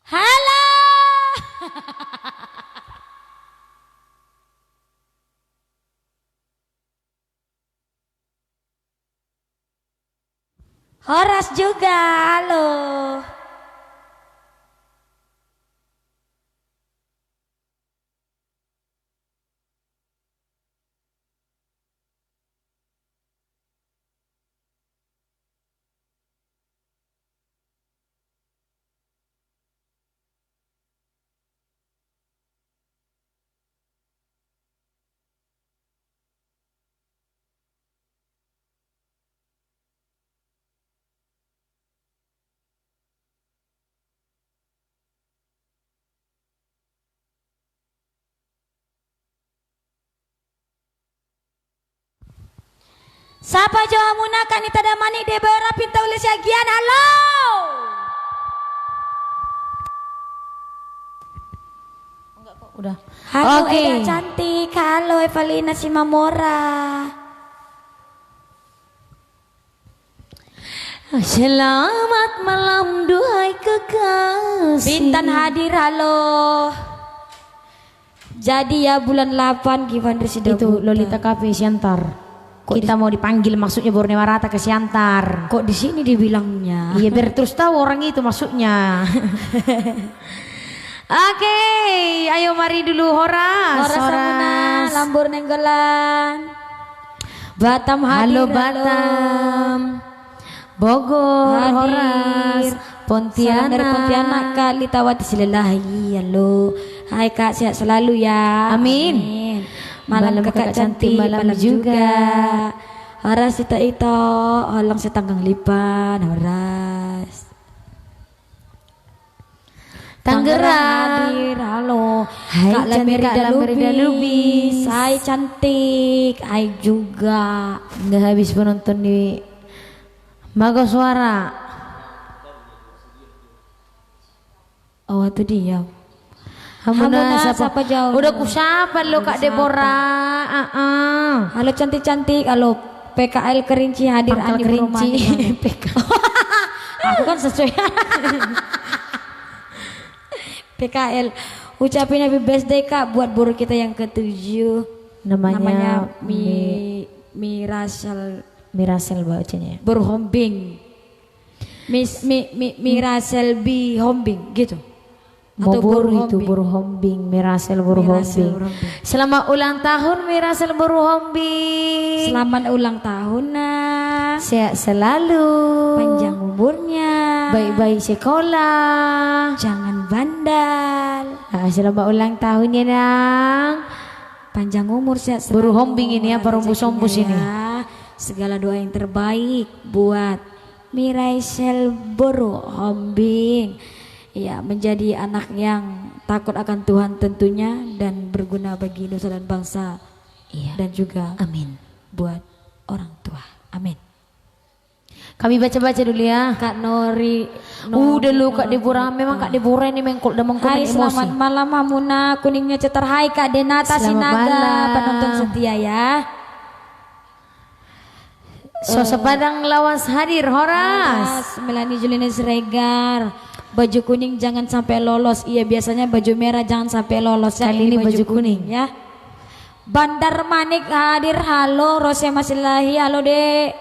Halo. Horas juga, halo. Sapa Jawa Muna Kanita Damani Debora Pinta Ulis Yagian, halo. Udah. Halo Oke. Eda cantik, halo Evelina Simamora. Selamat malam duhai kekasih. Bintan hadir, halo. Jadi ya bulan 8 gimana sih Itu Lolita Cafe Siantar. Kita mau dipanggil maksudnya Borneo Rata ke Siantar. Kok di sini dibilangnya? Iya biar terus tahu orang itu maksudnya. Oke, ayo mari dulu Horas. Horas Samuna, Lambur Nenggolan. Batam hadir, Halo Batam. Bogor, hadir. Horas, Salam dari Pontianak. Pontianak Kak Litawati Silelahi, halo. Hai Kak, sehat selalu ya. Amin. Malam kakak cantik, malam juga. Horas itu, holang setanggang lipan, Horas. Tangerang hadir, halo. Hai, Kak cantik Kak Lamerida Lubis. Hai cantik, hai juga. Nggak habis penonton di Mago Suara. Oh itu dia. Hamuna siapa jauh? Udah kusapa lo Kak Deborah. Halo cantik-cantik, halo PKL Kerinci hadir Pangkal Andi Kerinci. PK. Aku kan sesuai. PKL ucapin happy birthday Kak buat buru kita yang ke-7. Namanya Mirasel bacanya. Berhombing. Mirasel B Hombing gitu. Mau buru itu Hombing. buru hombing, Mirasel buru Mirasel hombing. Hombing. Selamat ulang tahun Mirasel buru hombing. Selamat ulang tahun nak. Sehat selalu. Panjang umurnya. Baik-baik sekolah. Jangan bandal. Selamat ulang tahun ya Nang. Panjang umur sehat selalu. Buru hombing ini apa rombus-rombus ini? Ya. Segala doa yang terbaik buat Miraisel Buru Hombing. Ya, menjadi anak yang takut akan Tuhan tentunya dan berguna bagi nusa dan bangsa. Iya. Dan juga Amin. buat orang tua. Amin. Kami baca-baca dulu ya. Kak Nori. Udah lu Kak Deborah, memang Kak Deborah ini udah mengkomen Hai, emosi. selamat malam Hamuna, kuningnya cetar. Hai Kak Denata Selamat Sinaga, malam. penonton setia ya. Sosok Padang Lawas hadir Horas. Melani Julina Siregar. Baju kuning jangan sampai lolos. Iya biasanya baju merah jangan sampai lolos. Ya, Kali ini baju kuning ya. Bandar Manik hadir, halo. Rosia Masilahi, halo Dek.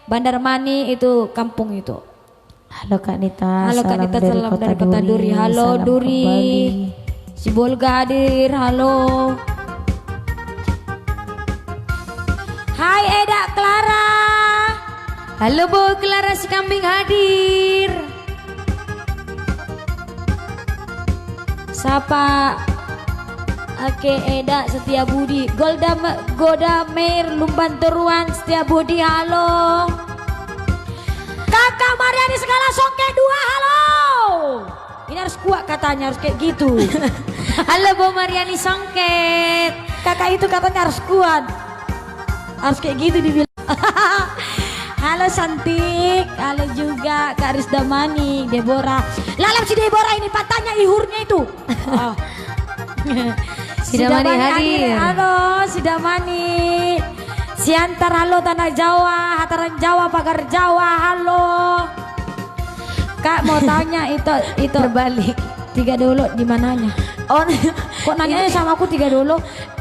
Bandar Manik itu kampung itu. Halo Kak Nita. Halo Kak Nita, salam dari Kota Duri. Halo Salam Duri. kembali. Si Bolga hadir, halo. Hai Eda Clara. Halo Bu Clara si kambing hadir. Sapa Oke Eda Setia Budi Goda Meir Lumban Teruan Setia Budi, halo. Kakak Mariani Segala Songke 2, halo. Ini harus kuat katanya, harus kayak gitu. Halo Bu Mariani Songket. Kakak itu katanya harus kuat, harus kayak gitu dibilang. Halo Santik, halo juga Kak Rizdamani, Deborah. Lalam si Deborah ini patahnya ihurnya itu. Oh. Sidamani hadir. Halo Sidamani. Siantar, halo Tanah Jawa, Hataran Jawa, Pagar Jawa, halo. Kak mau tanya itu Terbalik. Tiga dolo di mananya? Oh, Kok nanya sama aku tiga dolo?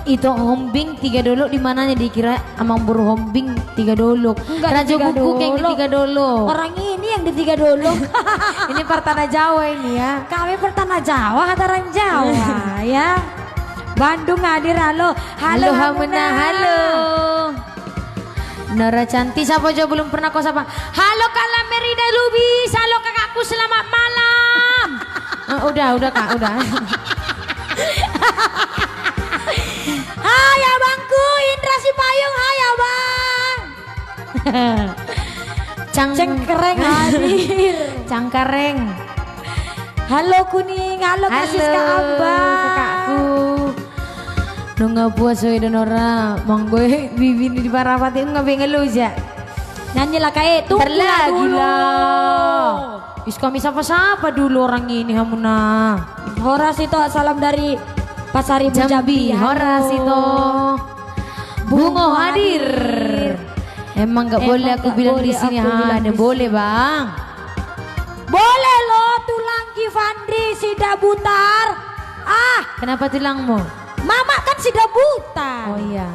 itu Hombing Tiga Dolok di mananya dikira Amang Buru Hombing Tiga Dolok. Enggak, Raja di Tiga Guguk yang di Dolok. Tiga Dolok. Orang ini yang di tiga dolo. Ini Partana Jawa ini ya. Kami pertana Jawa, hataran Jawa ya. Bandung hadir, halo. Halo Hamuna, halo. Nora Cantik, siapa aja belum pernah kau sapa? Halo Kala Merida Lubis, halo kakakku selamat malam. Udah kak, udah. Hai abangku, Indra Sipayung, hai abang. Cengkereng hadir. Cangkareng. Halo Kuning, halo kasih ke abang. Kakakku. Nunggu puas we Nora, monggo bibi di Parapati nggak pengen lu ya. Nyanyilah kayak tunggu Terlagi dulu. lah. Is kami sapa-sapa dulu orang ini Hamuna. Horas itu salam dari Pasar Ibu Jambi. Horas itu. Bungo hadir. Emang nggak boleh aku bilang di sini ada boleh bang. Boleh loh tulang Givandri Sida Butar. Kenapa tulangmu? Mama kan Sida Butar. Oh iya.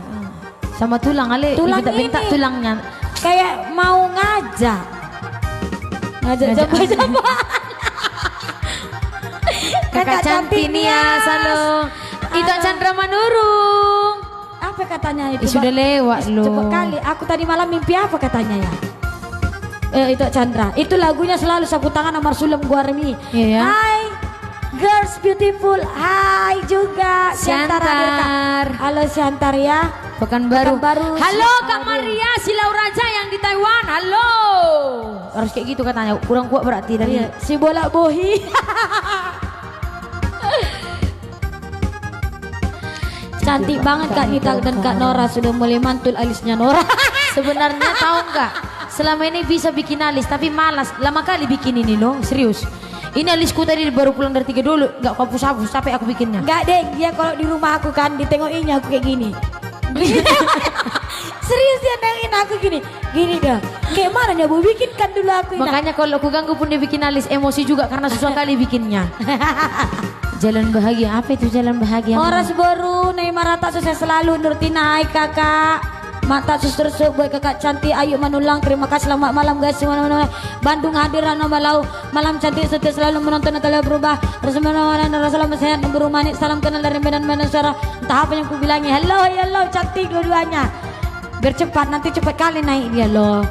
Sama tulang ale. Tulang bentak ini. tulangnya. Kayak mau ngajak jambak-jambakan. Kakak cantik nih ya, halo. Itu Chandra Manurung. Apa katanya itu? Sudah lewat loh. Coba kali, aku tadi malam mimpi apa katanya ya? Itu Chandra. Itu lagunya selalu sapu tangan sama Sulem Guarmi. Iya ya. Hai, girls beautiful. Hai juga Siantar. hadir, Kak. Halo Siantar ya. Pekanbaru. Pekanbaru. Halo Kak Hadir. Maria Silau Raja yang di Taiwan. Halo. Harus kayak gitu katanya. Kurang kuat berarti dari. Iya, si bola bohi. Cantik banget Kak Nita dan Kak Nora, sudah mulai mantul alisnya Nora. Sebenarnya tahu nggak? Selama ini bisa bikin alis tapi malas. Lama kali bikin ini loh, serius. Ini alisku tadi baru pulang dari Tiga dulu, nggak hapus-hapus capek aku bikinnya. Enggak deh, dia kalau di rumah aku kan ditengokinnya aku kayak gini. Serius dia nengin aku gini. Gini dah. Kayak mana dia mau bikin kan dulu aku ini. Makanya kalau aku ganggu pun dia bikin alis emosi juga karena susah kali bikinnya. Jalan bahagia, apa itu jalan bahagia? Horas baru, Neymar Rata sukses selalu. Nurtina, hai kakak. Mata suster buat kakak cantik Ayu Manulang, terima kasih, selamat malam guys semuanya. Bandung hadir Rano Malau, malam cantik setia selalu menonton Natalia berubah. Salam sehat buru manik, salam kenal dari Medan suara. Entah apa yang ku bilangnya. Hello cantik dua-duanya. Biar cepat, nanti cepat kali naik dia loh.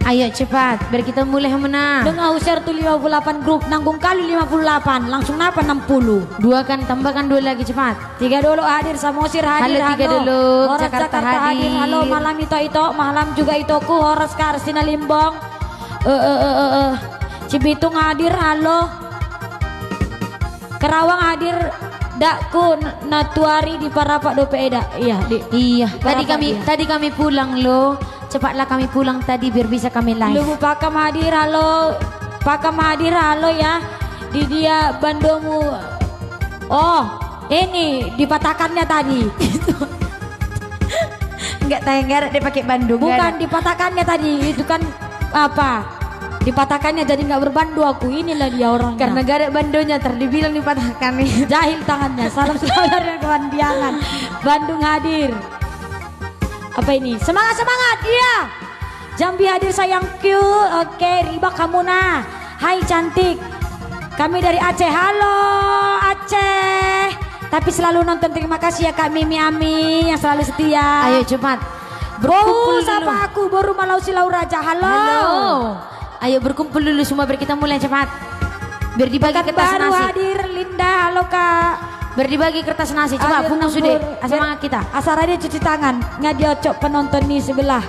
Ayo cepat, biar kita mulai menang. Dengan usia tuh 58 grup, nanggung kali 58, langsung napa 60. Dua kan, tambahkan dua lagi cepat. Tiga dulu hadir, Samosir hadir. Halo Tiga dulu, Horas Jakarta hadir. Halo malam itu, malam juga itoku. Horas Karsina Limbong. Cibitung hadir, halo. Kerawang hadir. Dakku Natuari di Parapak Dopeeda. Iya, Iya, Parapak, tadi kami pulang loh. Cepatlah kami pulang tadi biar bisa kami live. Lubu Pakam hadir, halo. Pakam hadir, halo ya. Di dia Bandomu. Oh, ini dipatahkannya tadi. Enggak tayang garak dia pakai Bandung. Bukan dipatahkannya tadi, itu kan apa? Dipatahkannya jadi nggak berbandu aku. Inilah dia orangnya. Karena garak bandonya terdibilang dipatahkan nih. Jahil tangannya. Salam saudara kawan Diangan. Bandung hadir. Apa ini? Semangat iya. Jambi hadir sayangku. Oke, Riba Kamuna. Hai cantik. Kami dari Aceh. Halo Aceh. Tapi selalu nonton. Terima kasih ya Kak Mimi Ami yang selalu setia. Ayo cepat. Berkumpul sama aku baru Malau Silau Raja. Halo. Ayo berkumpul dulu semua biar kita mulai cepat. Biar dibagi kertas Baru nasi. hadir Linda. Halo Kak. Berbagi kertas nasi, coba bungkus sudah, semangat kita. Asal dia cuci tangan, nggak diocok penonton di sebelah.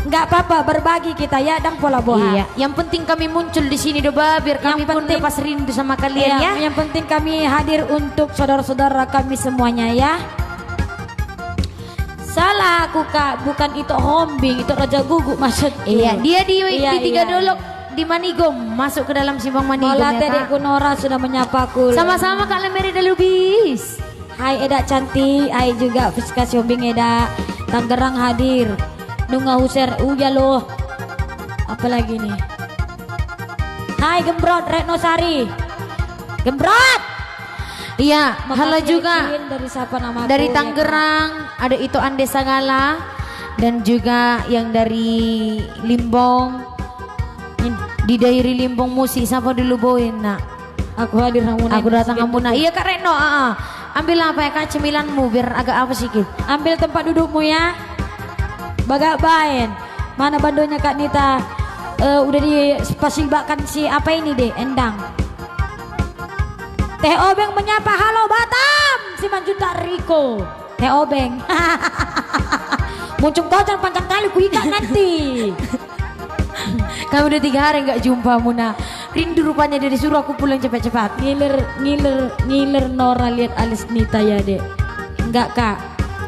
Nggak apa-apa, berbagi kita ya, dan pola boha. Iya, yang penting kami muncul di sini doba, biar kami pun lepas rindu sama kalian ya. Yang penting kami hadir untuk saudara-saudara kami semuanya ya. Salah aku Kak, bukan itu Hombing, itu Raja Guguk maksudku. Iya, dia di Tiga iya. Dolok di Manigom, masuk ke dalam Simpang Manigom Mola ya Dedek Kak. Nora sudah menyapaku. Sama-sama Kak Lemeri Dalubis. Hai Eda cantik, hai juga Fiskasi Hombing Eda. Tangerang hadir. Nunggu Huser, ya loh. Apalagi nih? Hai Gembrot Retno Sari. Gembrot. Iya, halo Makasih juga Ecin, dari siapa namaku? dari ya, Tangerang, ada itu Ande Sagala dan juga yang dari Limbong. Di daerah Limbong musik siapa dulu boin nak? Aku hadir Hamuna. Aku datang Hamuna. Iya Kak Reno, ambil apa ya Kak cemilanmu biar agak apa sedikit. Ambil tempat dudukmu ya. Bagak bain. Mana bandonya Kak Nita? Udah dipersilahkan si apa ini deh, Endang. Teh Obeng menyapa, halo Batam, si Manjuta Riko. Teh Obeng. Muncung kocan panjang kali ku ikat nanti. Kamu udah 3 hari nggak jumpa Muna. Rindu rupanya dari suruh aku pulang cepat-cepat. Ngiler Nora lihat alis Nita ya dek. Enggak Kak.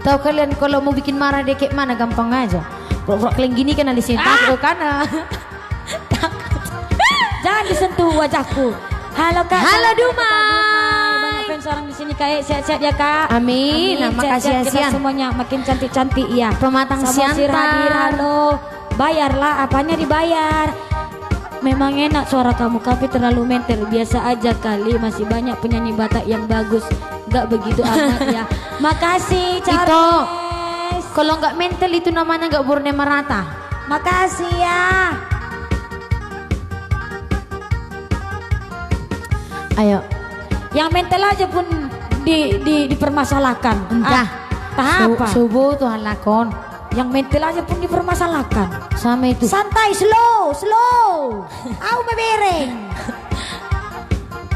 Tahu kalian kalau mau bikin marah deh kayak mana gampang aja. Pura-pura kalian gini kan alisnya takut karena. Jangan disentuh wajahku. Halo Kak. Halo Dumai. Banyak fans orang di sini Kak. Sehat-sehat ya Kak. Amin. Nah, makasih kita Sian. semuanya makin cantik-cantik ya. Pematang Samosir Siantar. hadir. Halo. Bayarlah, apanya dibayar? Memang enak suara kamu, tapi terlalu mental. Biasa aja kali, masih banyak penyanyi Batak yang bagus. Gak begitu amat ya. Makasih Charles. Itu kalau nggak mental itu namanya nggak Borneo Rata. Makasih ya. Ayo. Yang mental aja pun dipermasalahkan. Entah. Apa? Subuh Tuhan lakon. Yang mental aja pun dipermasalahkan. Sama itu. Santai, slow. Au mebereng.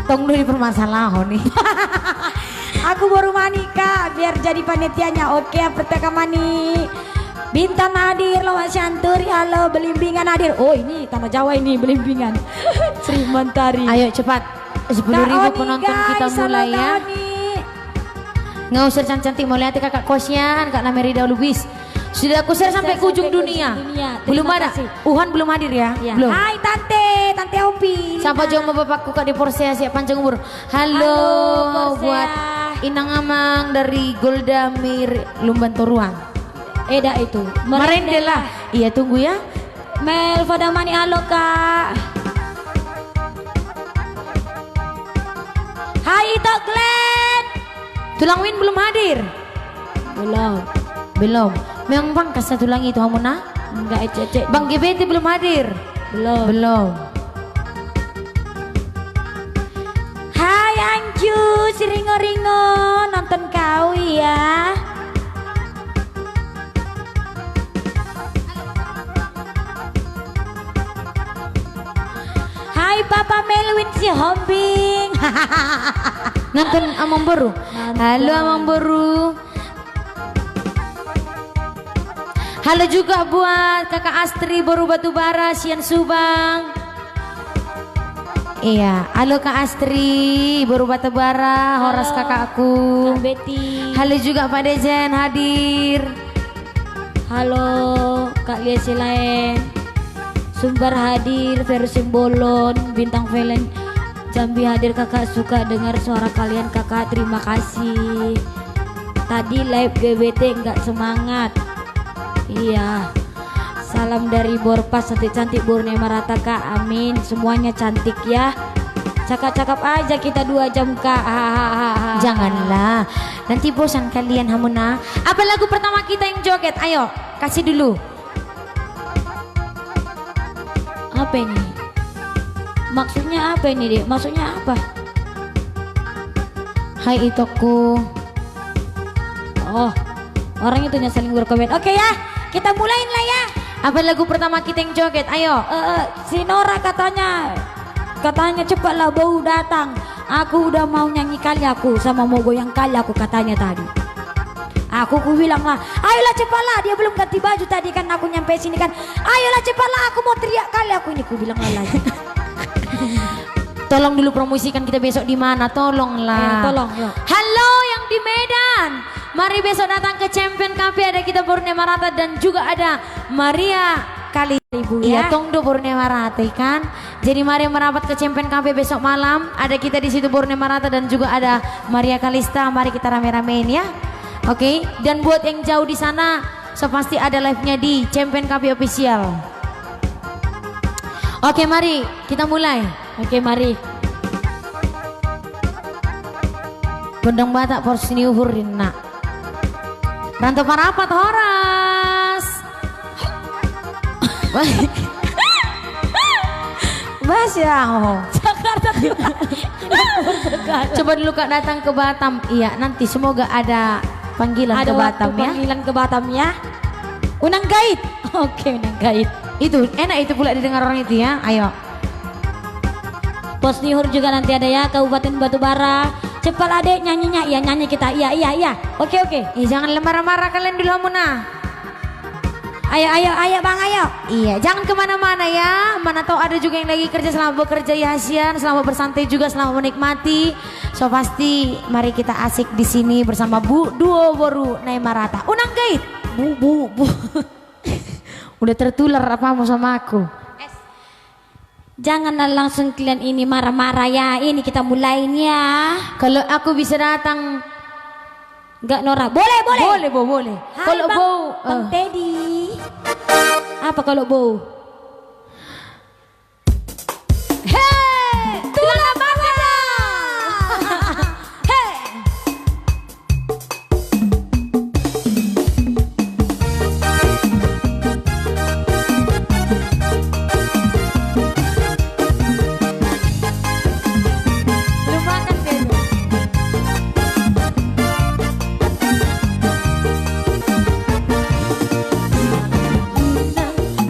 Tong dulu dipermasalahan nih. Aku baru mani Kak, biar jadi panitianya. Oke, apeteka mani. Bintang hadir, lawan Syanturi, halo, Belimbingan hadir. Oh ini tanah Jawa ini, Belimbingan. Sri Mentari. Ayo cepat. 10.000 penonton kita mulai ya. Nggak usah cantik-cantik, mau lihat kakak kosnya, Kak Namerida Lubis. Sudah aku share sampai ke ujung dunia. Belum ada. Uhan belum hadir ya? Belum. Hai Tante Opi. Sampai jauh bapakku Kak di Porsea siap panjang umur. Halo buat Inang Amang dari Golda Mir Lumban Toruan. Eda itu. Merendela. Iya tunggu ya. Mel Fadamani halo Kak. Hai Ito Glenn. Tulang Win belum hadir. Belum. Memang bang kasih tulang itu Hamuna? Enggak ecek. Bang GBT belum hadir. Belum. Hai Anju, si Ringo nonton kau ya. Hai Papa Melwin si Hombing. Nonton Amang Boru. Halo Amang Boru. Halo juga buat kakak Astri Boru Batubara Sian Subang. Iya, halo Kak Astri Boru Batubara, Horas kakakku. Kak Betty. Halo juga Pak Dejen hadir. Halo Kak Lia Silaen. Sumbar hadir, Versi Bolon, Bintang Velen Jambi hadir. Kakak suka dengar suara kalian kakak, terima kasih. Tadi live GBT nggak semangat. Iya. Salam dari Borpas, cantik-cantik Borneo Rata Kak. Amin. Semuanya cantik ya. Cakap-cakap aja kita 2 jam Kak. Janganlah. Nanti bosan kalian Hamuna. Apa lagu pertama kita yang joget? Ayo, kasih dulu. Apa ini? Maksudnya apa ini, Dek? Maksudnya apa? Hai Itoku. Oh, orang itu saling berkomen. Oke ya, kita mulain lah ya. Apa lagu pertama kita yang joget? Ayo. Si Nora katanya cepatlah bau datang. Aku udah mau nyanyi kali aku sama mau goyang kali aku katanya tadi. Aku bilang lah, ayolah cepatlah, dia belum ganti baju tadi kan aku nyampe sini kan. Ayolah cepatlah, aku mau teriak kali aku ini, ku bilang lagi. Tolong dulu promosikan kita besok di mana, tolonglah. Tolong yuk. Halo yang di Medan. Mari besok datang ke Champion Cafe, ada kita Borneo Rata dan juga ada Maria kali ibu ya. Iya, tongdo Borneo Rata kan. Jadi mari merapat ke Champion Cafe besok malam. Ada kita di situ Borneo Rata dan juga ada Maria Kalista. Mari kita rame-ramein ya. Oke, dan buat yang jauh di sana, so pasti ada live-nya di Champion Cafe Official. Oke, mari kita mulai. Oke, mari. Gondang Batak Porsini Uhurin nak. Rantau Parapat Horas. Mas ya, Jakarta coba dulu Kak datang ke Batam. Iya, nanti semoga ada panggilan Ada ke Batam ya. panggilan ke Batam ya. Unang Gait. Oke, Unang Gait. Itu enak itu pula didengar orang itu ya. Ayo. Pos Nihur juga nanti ada ya, Kabupaten Batubara. Cepat adek nyanyinya, iya nyanyi kita, iya. Oke. Jangan marah-marah kalian dulu Muna. Ayo bang, ayo. Iya, jangan kemana-mana ya. Mana tahu ada juga yang lagi kerja, selamat bekerja ya Hasian, selamat bersantai juga, selamat menikmati. So pasti mari kita asik di sini bersama duo Boru Naimarata. Unang Gait. Bu. Udah tertular apa mau sama aku? Janganlah langsung kalian ini marah-marah ya. Ini kita mulainya. Kalau aku bisa datang, Enggak Nora? Boleh. boleh. Hai, Kalau Bang, Bow, Bang Teddy. Apa kalau Bow? Hei, tulang bangsa. Hei. Belum makan dia.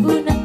Unang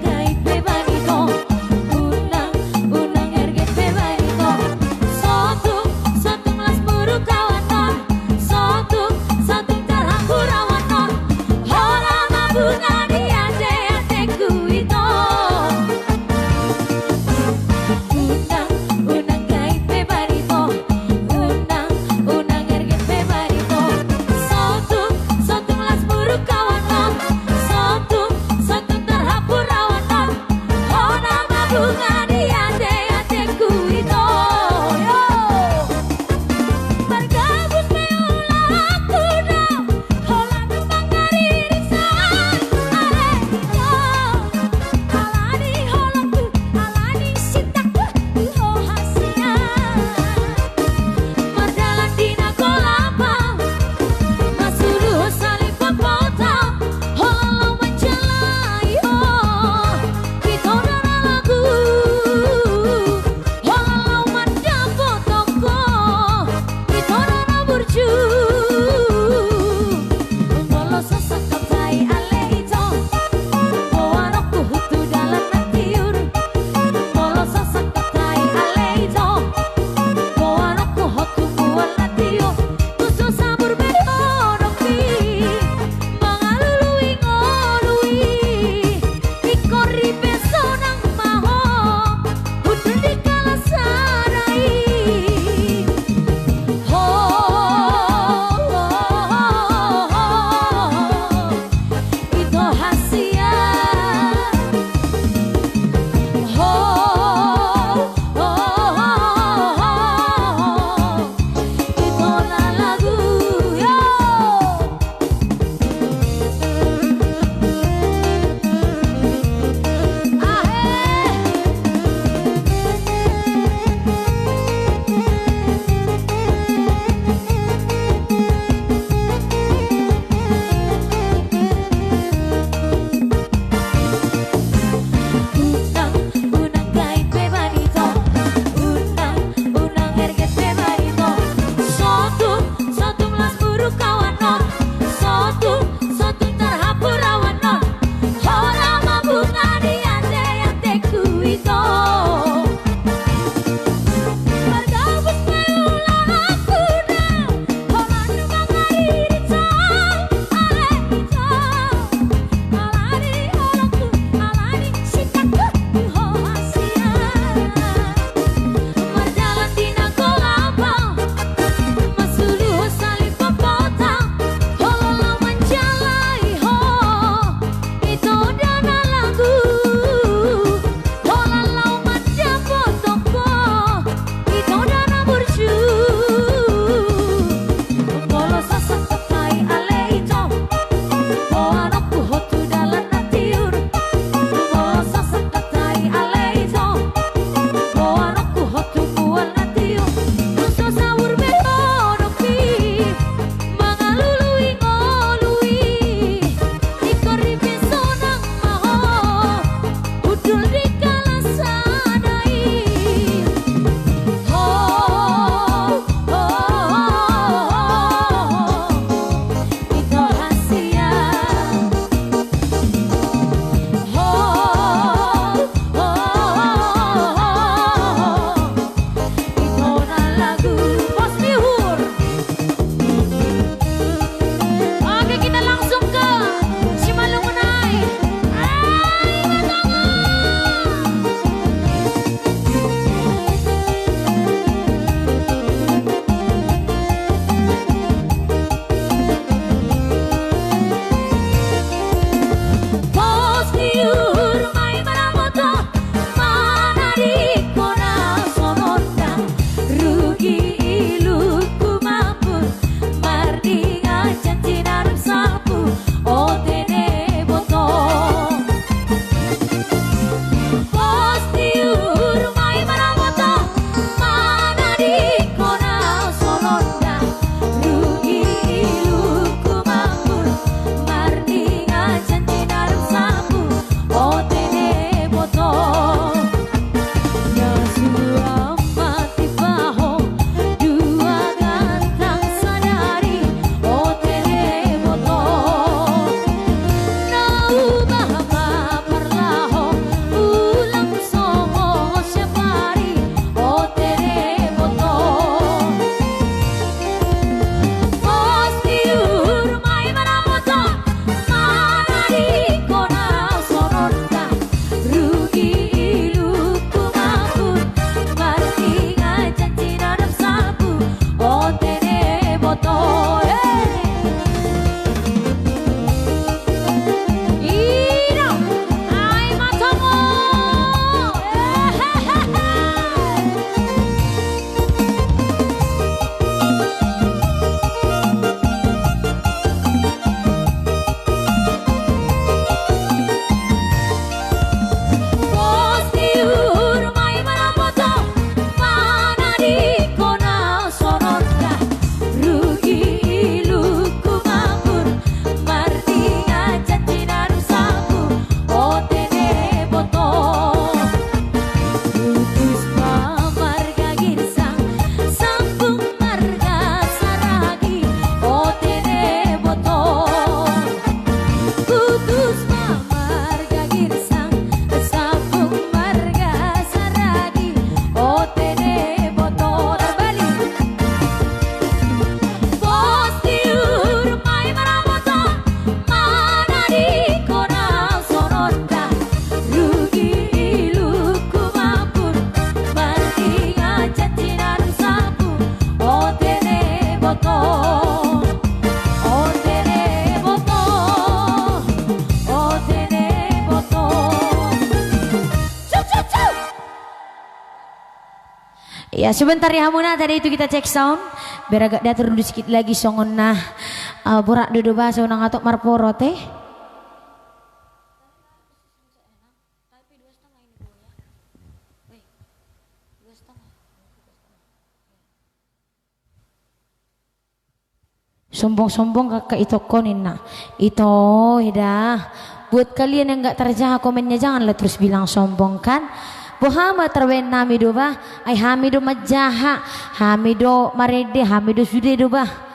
Ya sebentar ya Hamuna, tadi itu kita cek sound biar agak datar dulu sedikit lagi songon nah borak duduk bahasa unang atok marporo teh. Sombong-sombong kakak itu konin nah itu dah buat kalian yang nggak terjaga komennya janganlah terus bilang sombong kan. Bohama terwen hamido bah ay hamido majaha hamido marede hamido sude do bah.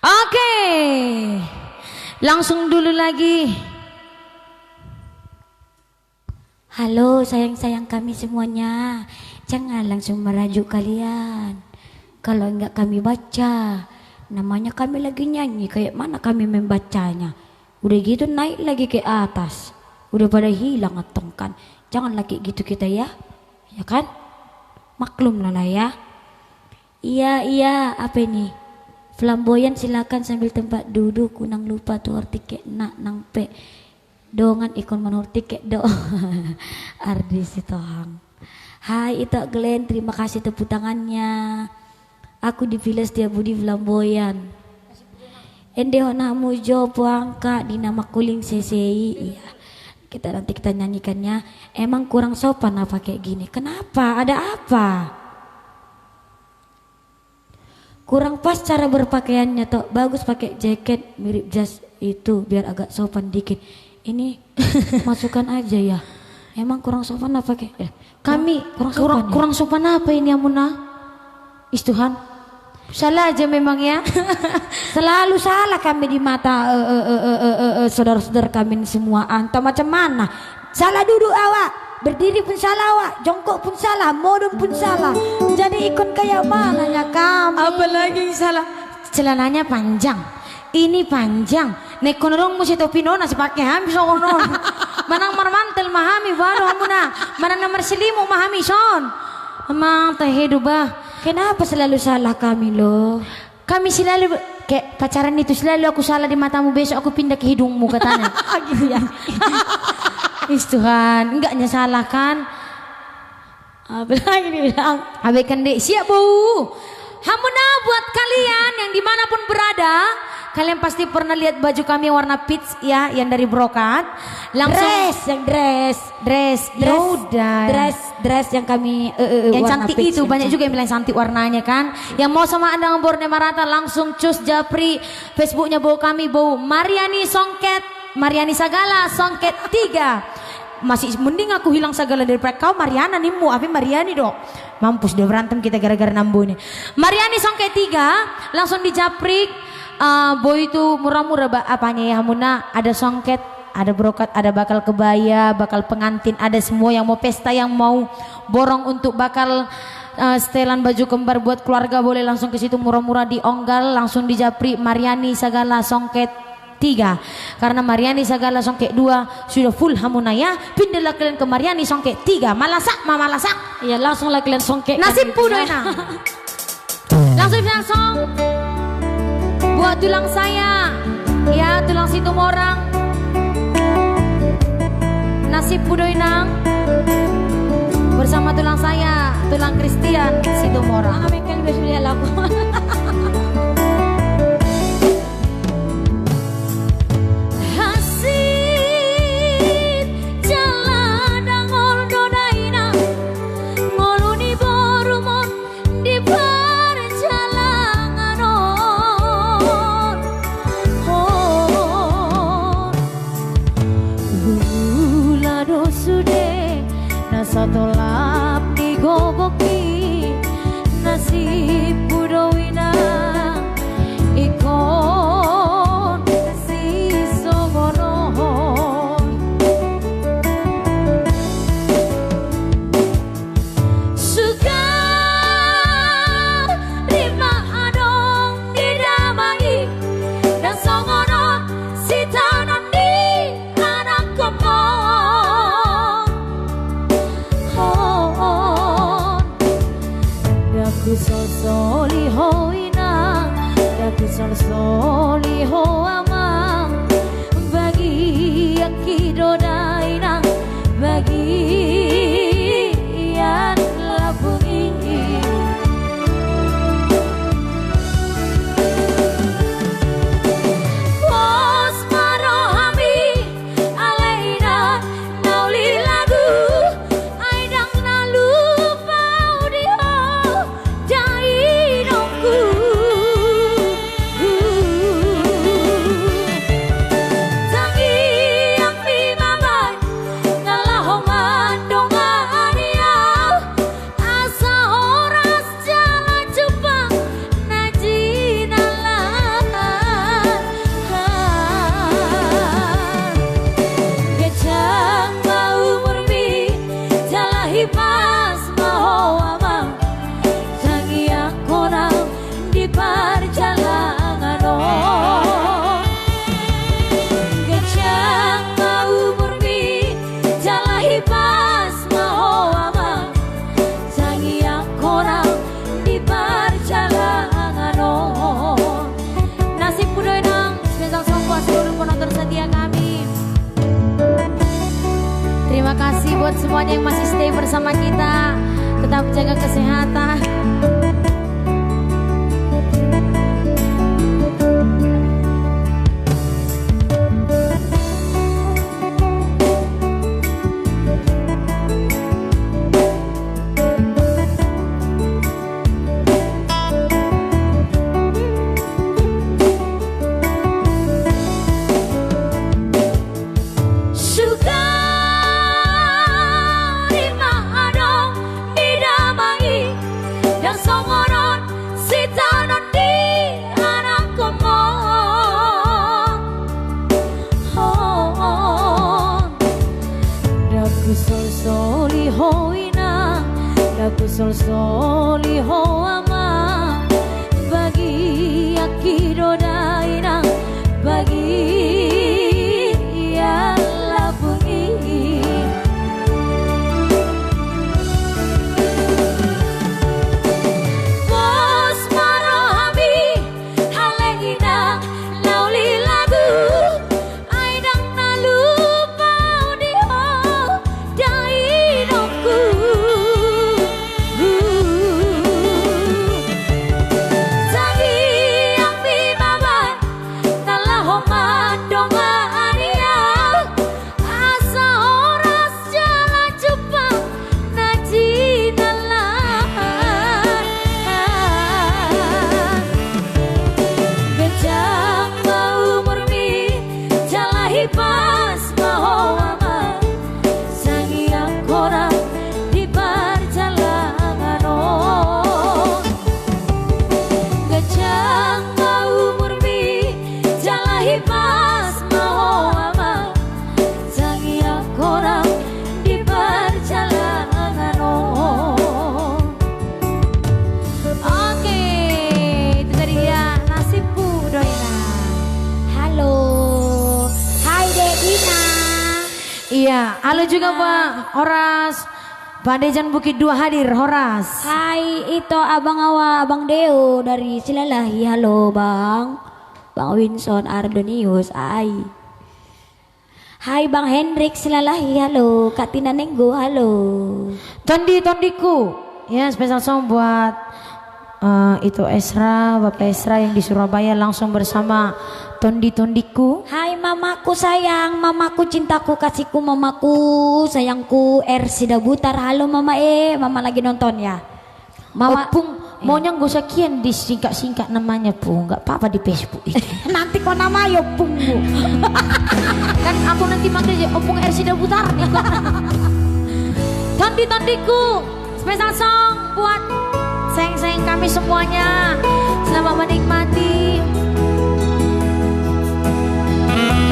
Oke, langsung dulu lagi. Halo sayang-sayang kami semuanya, jangan langsung merajuk kalian. Kalau enggak kami baca, namanya kami lagi nyanyi, kayak mana kami membacanya. Udah gitu naik lagi ke atas, udah pada hilang atong kan. Jangan lagi gitu kita ya, ya kan? Maklum lah ya. Iya, apa ini? Flamboyan silakan sambil tempat duduk, kunang lupa tuh tiket nak nang pe. Dongan ikon menurut tiket do. Ardi Sitohang. Hai itu Glenn, terima kasih tepuk tangannya. Aku dipilih Setia Budi Flamboyan. Ende hona mujo puangka di nama kuling CCI. Iya. Nanti kita nyanyikannya. Emang kurang sopan apa kayak gini? Kenapa? Ada apa? Kurang pas cara berpakaiannya toh. Bagus pakai jaket mirip jas itu biar agak sopan dikit. Ini masukkan aja ya. Emang kurang sopan apa kayak? Kami kurang sopan apa ini Amuna? Istuhan. Salah aja memang ya. Selalu salah kami di mata saudara-saudara kami semua. Antum macam mana? Salah duduk awak. Berdiri pun salah awak, jongkok pun salah, modern pun salah. Jadi ikon kayak mana ya kami? Apalagi salah. Celananya panjang. Ini panjang. Nek konorong mesti topi nona pakai habis konon. Manang marmantel mahami baru Amuna. Manang nomor selimu mahami son. Emang teh hidup bah. Kenapa selalu salah kami loh? Kami selalu kayak pacaran itu selalu aku salah di matamu, besok aku pindah ke hidungmu katanya. Gitu ya. Tuhan, enggaknya salah kan? Apalagi dibilang abaikan dek siap bu. Hamuna buat kalian yang dimanapun berada, kalian pasti pernah lihat baju kami warna peach ya, yang dari brokat. Langsung dress yang kami warna yang cantik peach, itu banyak juga yang bilang cantik warnanya kan. Yang mau sama anda Borneo Marata langsung cus japri Facebooknya bau kami bau Mariani Songket. Mariani Sagala Songket 3. Masih mending aku hilang Sagala daripada kau Mariana nimu. Tapi Mariani dok. Mampus dia berantem kita gara-gara nambu nih. Mariani Songket 3 langsung dijaprik. Boy itu murah-murah apanya ya Hamuna. Ada songket, ada brokat, ada bakal kebaya, bakal pengantin, ada semua yang mau pesta, yang mau borong untuk bakal setelan baju kembar buat keluarga boleh langsung ke situ murah-murah dionggal langsung dijapri Mariani Sagala Songket 3. Karena Mariani Sagala Songket 2 sudah full Hamuna ya. Pindahlah kalian ke Mariani Songket 3. Malasak mama lasak. Iya langsunglah kalian songket. Nasib pudo ya. Langsung buat tulang saya. Ya tulang situ orang. Nasib pudo inang. Bersama tulang saya, tulang Christian situ orang. Amin kan biasa laku. Satolap digogoki nasib budowina sol soliho amang bagi akido dainang bagian labungi pos marohami alaina nauli lagu aidang nalu pau diho dainongku tangi yang bimamai nalahoman dongaria asa horas jala jupang najinalan gecang mau murmi jalahi pas mau amang tangi aku nang di perjalanan gecang mau murmi jalahi pas mau amang tangi aku nang di perjalanan nasib kudoy nang spesial song buat seluruh penonton setia kami. Terima kasih buat semuanya yang masih stay bersama kita. Tetap jaga kesehatan. Suka di mahadong didamai dan songoron si tanon di anak komong daku sol soliho ina daku sol soliho ama bagi akido daina bagi labungi pos marohami haleina nauli lagu aidang nalu pau diho dainongku tangi yang bimamai nalahoman dongaria asa horas jala jupang najinalan gecang mau murmi jalahi pas mau amang sangi angkora di perjalanan gecang mau murmi jalahi pas mau amang sangi angkora di perjalanan Oke, itu tadi ya nasibku Doina. Halo, hai Dedina. Iya, halo juga Pak Horas. Pak Dejan Bukit 2 hadir, Horas. Hai, itu Abang Awa, Abang Deo dari Silalahi. Halo Bang, Bang Winson Ardonius. Hai Bang Hendrik Silalahi. Halo, Kak Tina Nenggo. Halo. Tondiku. Ya, spesial song buat itu Esra, Bapak Esra yang di Surabaya langsung bersama Tondiku. Hai mamaku sayang, mamaku cintaku, kasihku, mamaku sayangku, Ersida Butar. Halo mama mama lagi nonton ya. Mama Pung, maunya gak usah kian disingkat-singkat namanya Pung, nggak apa-apa di Facebook itu. nanti kok nama yo Pung Bu. Kan aku nanti manggil aja Opung Ersida Butar. Tondiku, spesial song buat sayang-sayang kami semuanya. Selamat menikmati.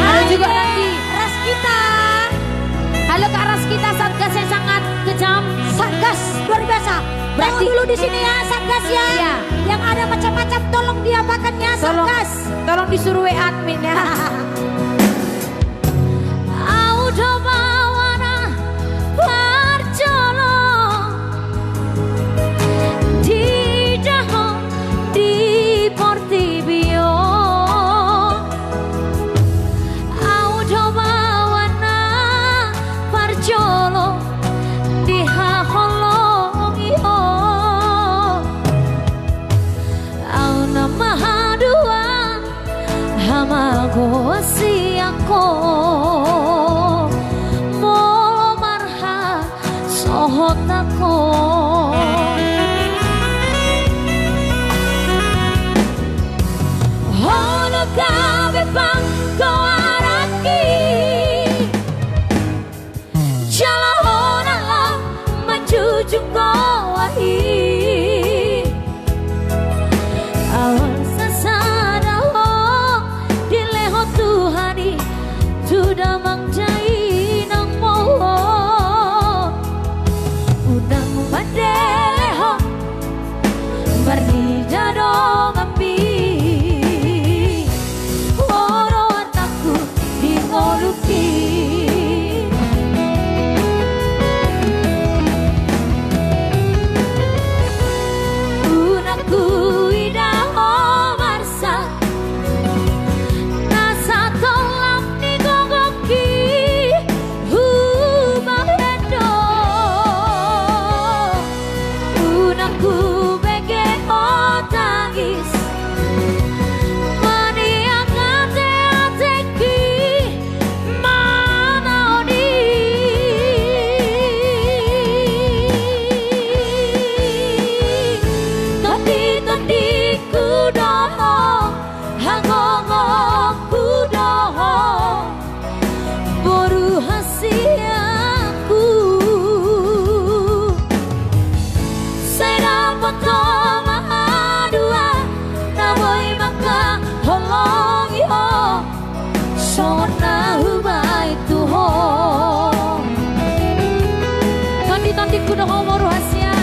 Halo juga nanti Raskita. Halo Kak Raskita, Satgas yang sangat kejam. Satgas luar biasa. Berarti dulu di sini ya Satgas ya. Iya. Yang ada macam-macam tolong diapakannya Satgas. Tolong disuruh admin ya. Audo bawana parjolo di daho di Portibio. wasiako molo marha sohotako hono kabe pangko araki jala honala majujung wahi awan sasada ho dileho Tuhani sudah mangjai nang moho udang madeleho berdija dong api oro ataku dingoluki unaku idaho marsa nasa tolam digogoki humahendo unaku bege otangis maniangate ateki mana odi tadi kudoho hangongo kudoho boru hasiaku saya dapat mahadua naboy maka holongi ho sona hubai tuho tadi kudoho boru hasia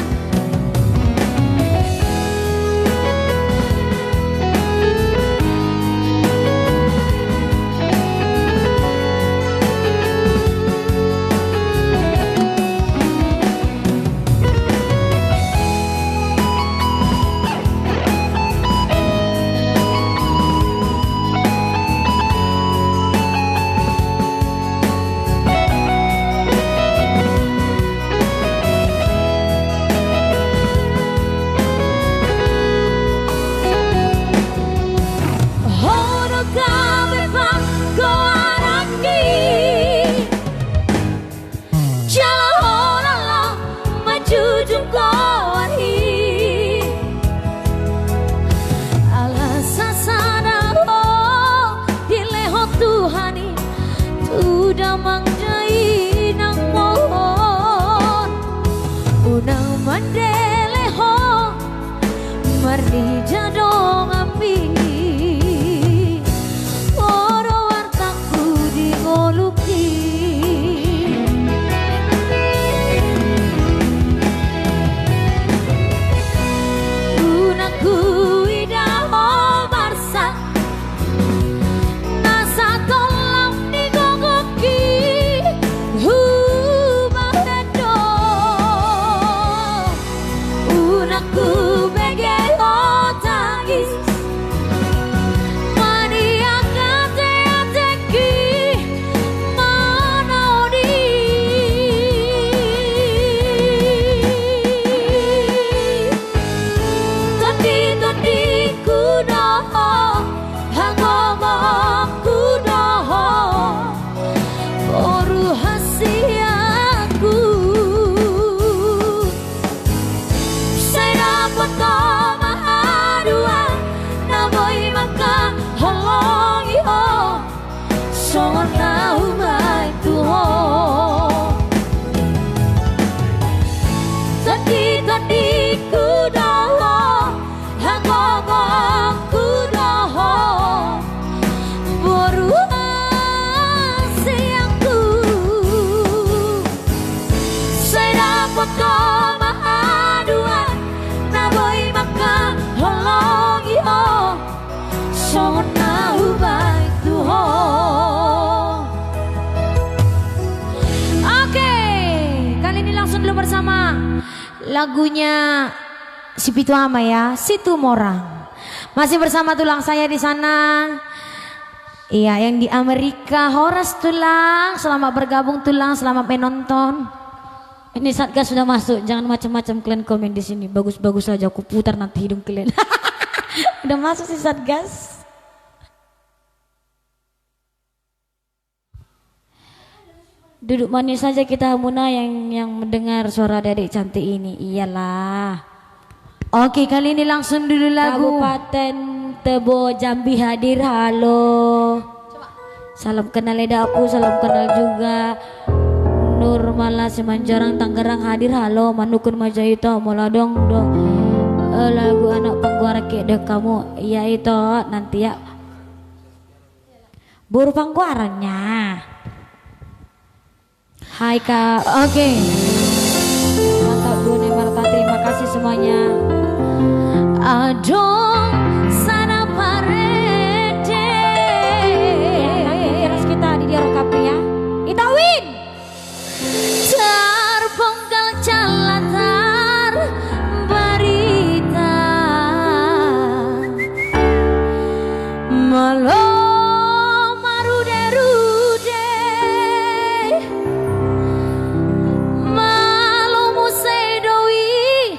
hono kabe pangko araki jala honala majujung wahi alasasana ho dileho Tuhani sudah mangjai nang mohon unang mandeleho marnija dong api oro wartaku dingoluki unaku idaho marsa nasa tolam digogoki humahendo unaku bege otangis maniangate ateki mana odi tadi kudoho hangomo kudoho boru hasiaku saya dapat mahadua naboy maka holongi ho sona humai tuho tadi kudoho hangomo kudoho boru hasiaku saya dapat mahadua naboy maka holongi ho sona humai tuho. Oke, kali ini langsung dulu bersama lagunya si Pitu Ama ya, Situ Morang. Masih bersama tulang saya di sana. Iya, yang di Amerika, Horas Tulang. Selamat bergabung Tulang, selamat menonton. Ini Satgas sudah masuk, jangan macam-macam kalian komen di sini. Bagus-bagus saja aku putar nanti hidung kalian. Udah masuk sih Satgas. Duduk manis saja kita Muna yang mendengar suara dedek cantik ini. Iyalah. Oke, kali ini langsung dulu lagu. Kabupaten Tebo Jambi hadir. Halo. Salam kenal aku, salam kenal juga Nur Mala Semanjarang Tangerang hadir. Halo. Manukun Majaito Moladong do lagu anak pangguara dek kamu. Iya itu nanti ya. Buru pangguarannya. Hai Kak. Oke. Mantap Bune Marta, terima kasih semuanya. Adong sana parede. Nanti terus kita di DRKP ya. Itawin. Terbongkal calatar berita Malo marude-rude Malo musedowi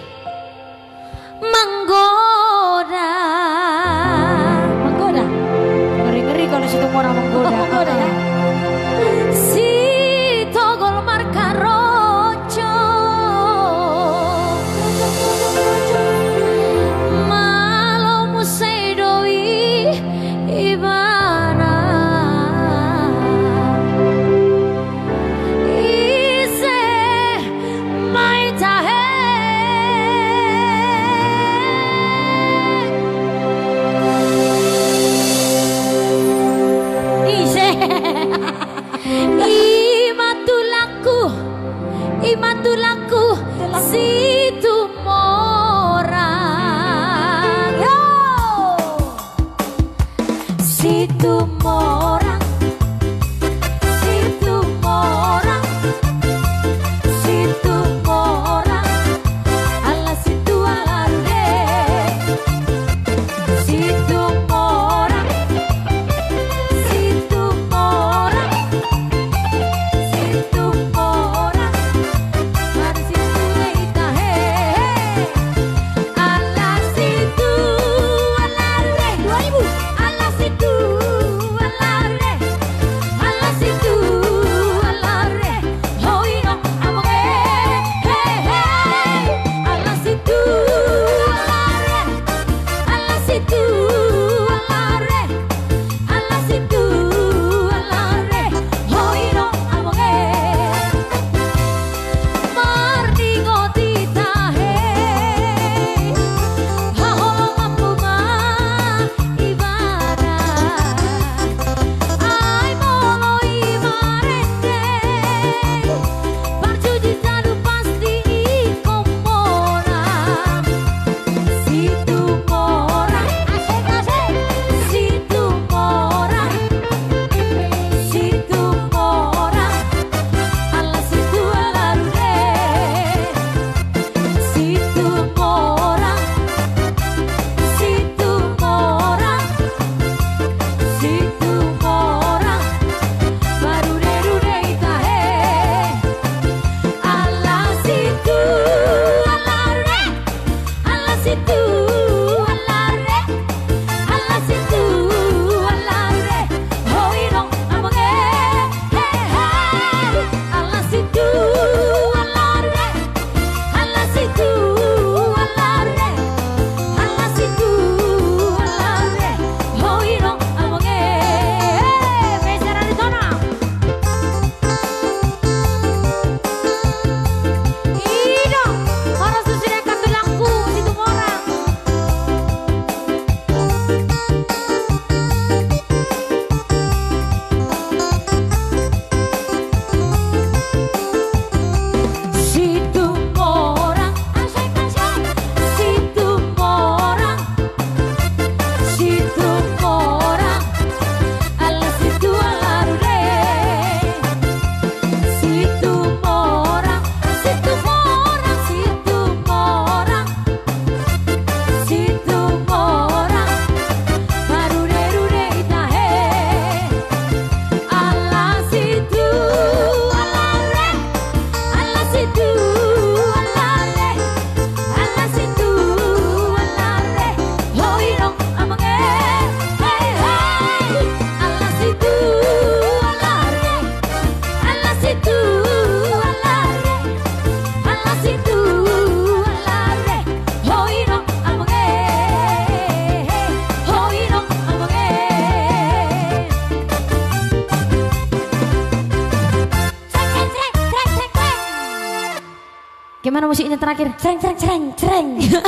Gimana musiknya terakhir? Cereng cereng cereng cereng.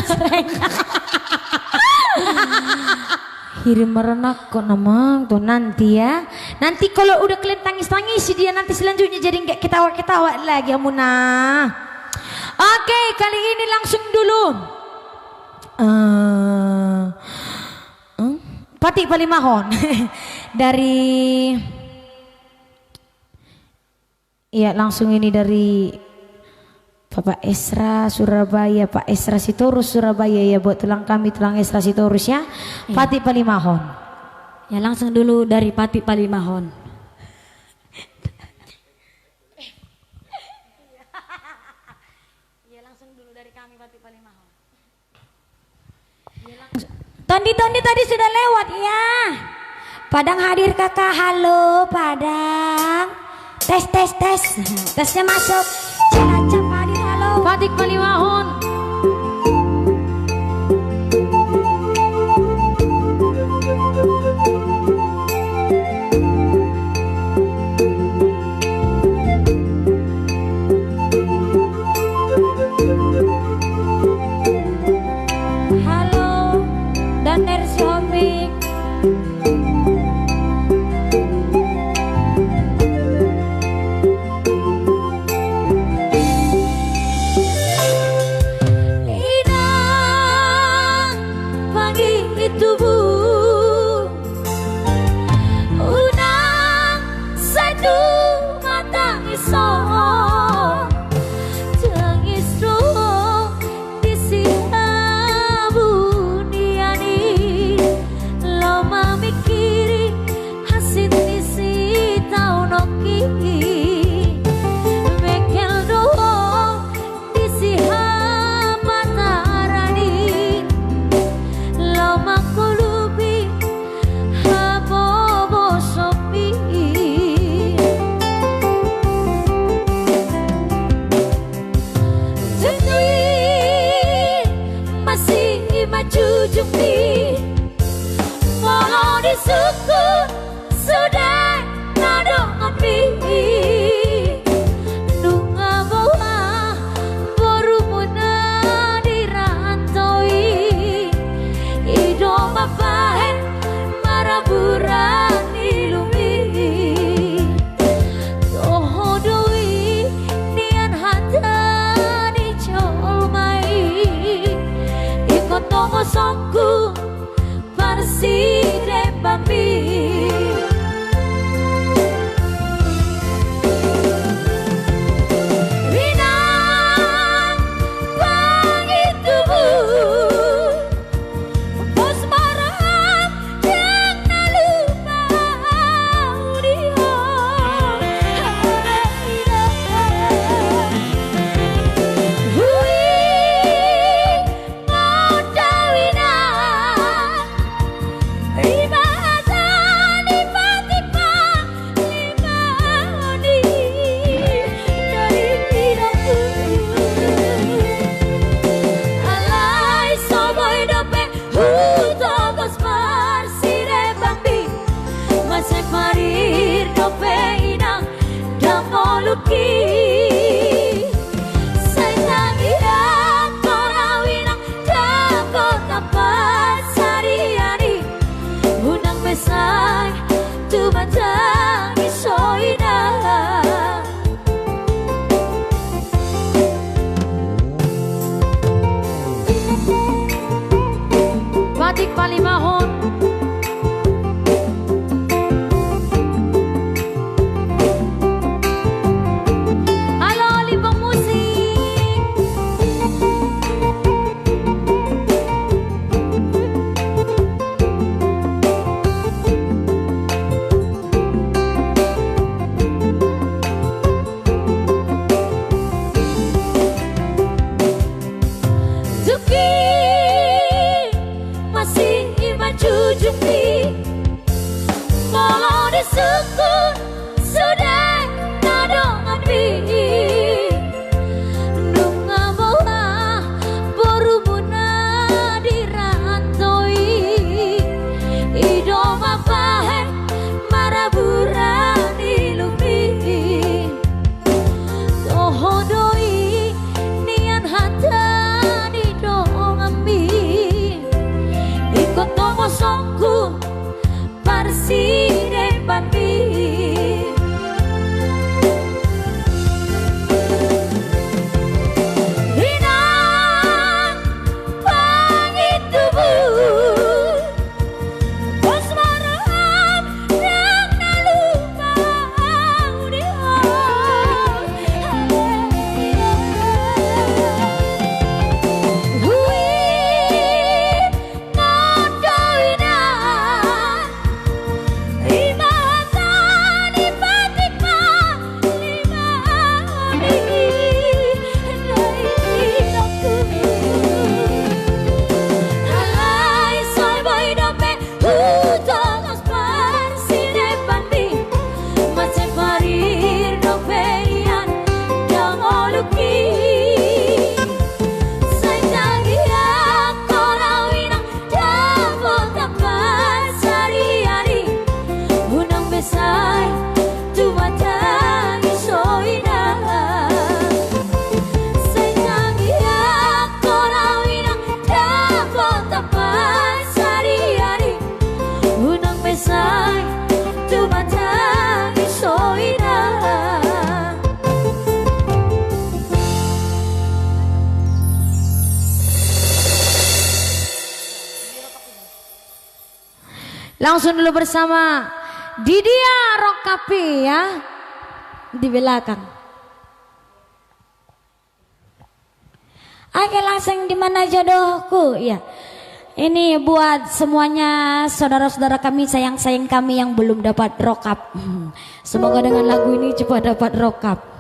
Cereng. Hirim merenak kok namang tuh nanti ya. Nanti kalau udah kalian tangis-tangis dia nanti selanjutnya jadi nggak ketawa-ketawa lagi Muna. Oke, kali ini langsung dulu. Pati Palimahon dari iya langsung ini dari Bapak Esra Surabaya, Pak Esra Sitorus Surabaya ya, buat tulang kami tulang Esra Sitorus ya. Pati Palimahon. Ya langsung dulu dari Pati Palimahon. Ya langsung dulu dari kami Pati Palimahon. Tondi tadi sudah lewat ya. Padang hadir kakak, halo Padang. Tes. Tesnya masuk. Cilacap hadir, halo. Pati Palimahon. Halo. Dan Nersi Homik. Langsung dulu bersama Didia Rokapi ya. Di belakang. Oke, langsung di mana jodohku ya. Ini buat semuanya saudara-saudara kami, sayang-sayang kami yang belum dapat rokap. Semoga dengan lagu ini cepat dapat rokap.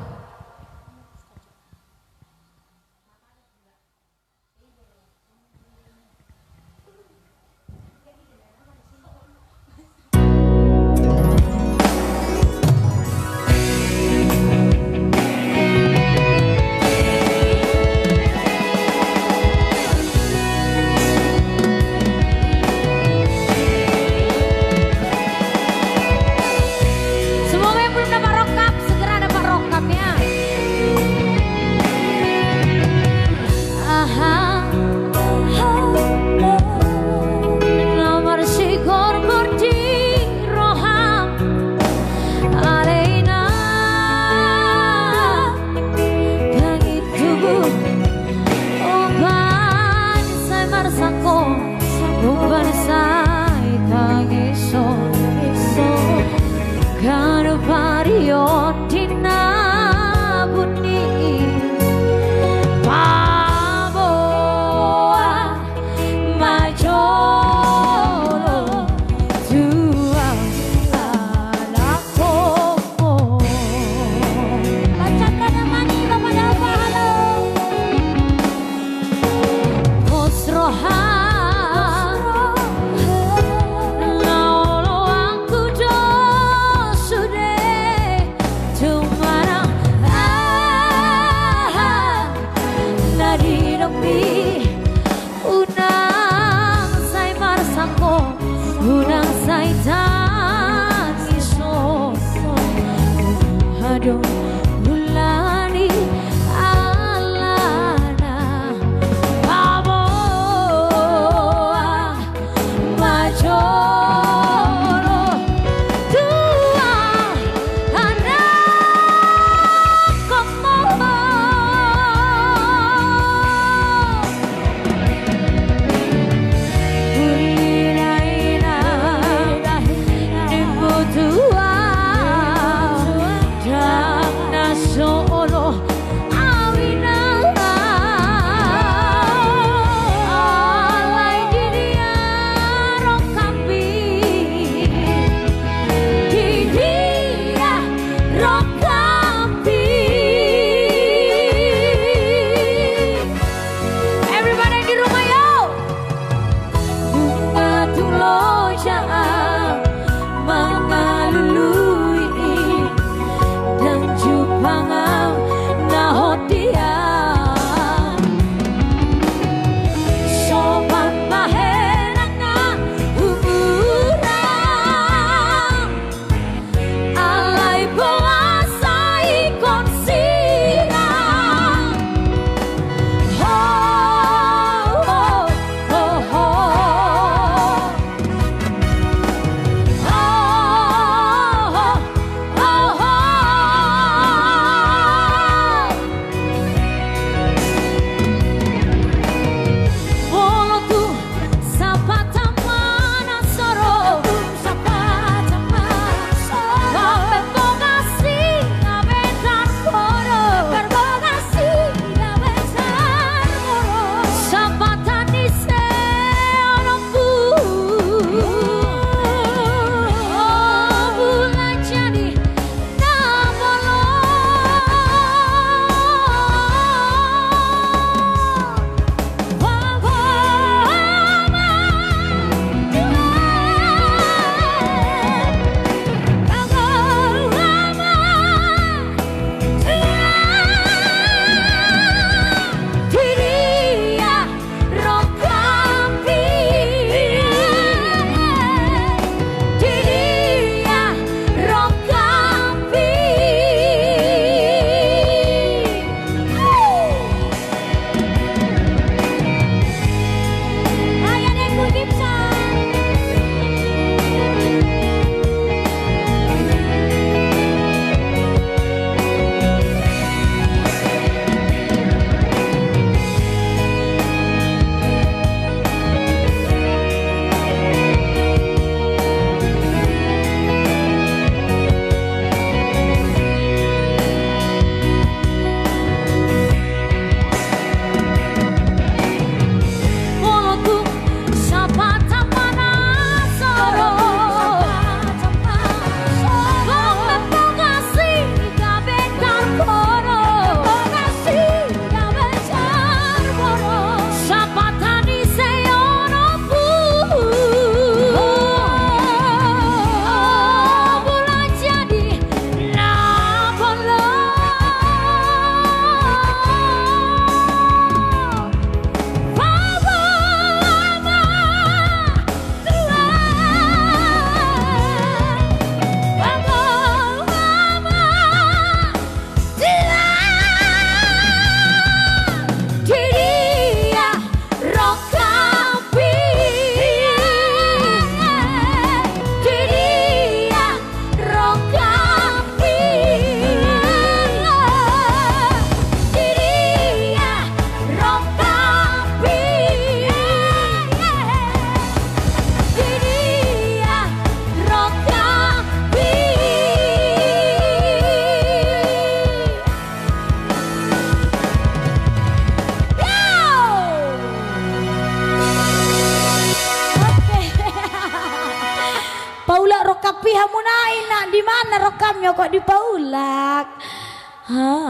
loh kok dipaulak.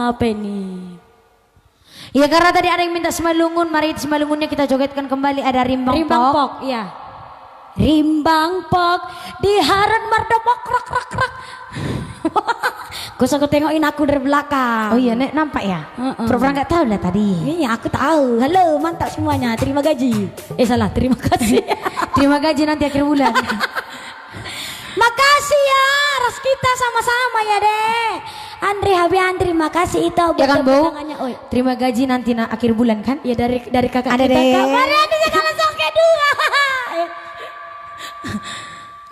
Apa ini? Ya karena tadi ada yang minta Simalungun, mari Simalungunnya kita jogetkan kembali. Ada Rimbang Pok. Iya. Rimbang Pok di haran mardopok rak rak rak. Gue aku tengokin aku dari belakang. Oh iya Nek, nampak ya? Pura-pura nggak tahu lah tadi. Iya aku tahu. Halo mantap semuanya, terima gaji. Salah, terima kasih. Terima gaji nanti akhir bulan. Makasih ya, ras kita sama-sama ya deh. Andri Habian terima kasih itu Ya kan Bu? Oi. Terima gaji nanti akhir bulan kan? Ya dari kakak Ada kita. deh. Kak Mariani jangan langsung kedua.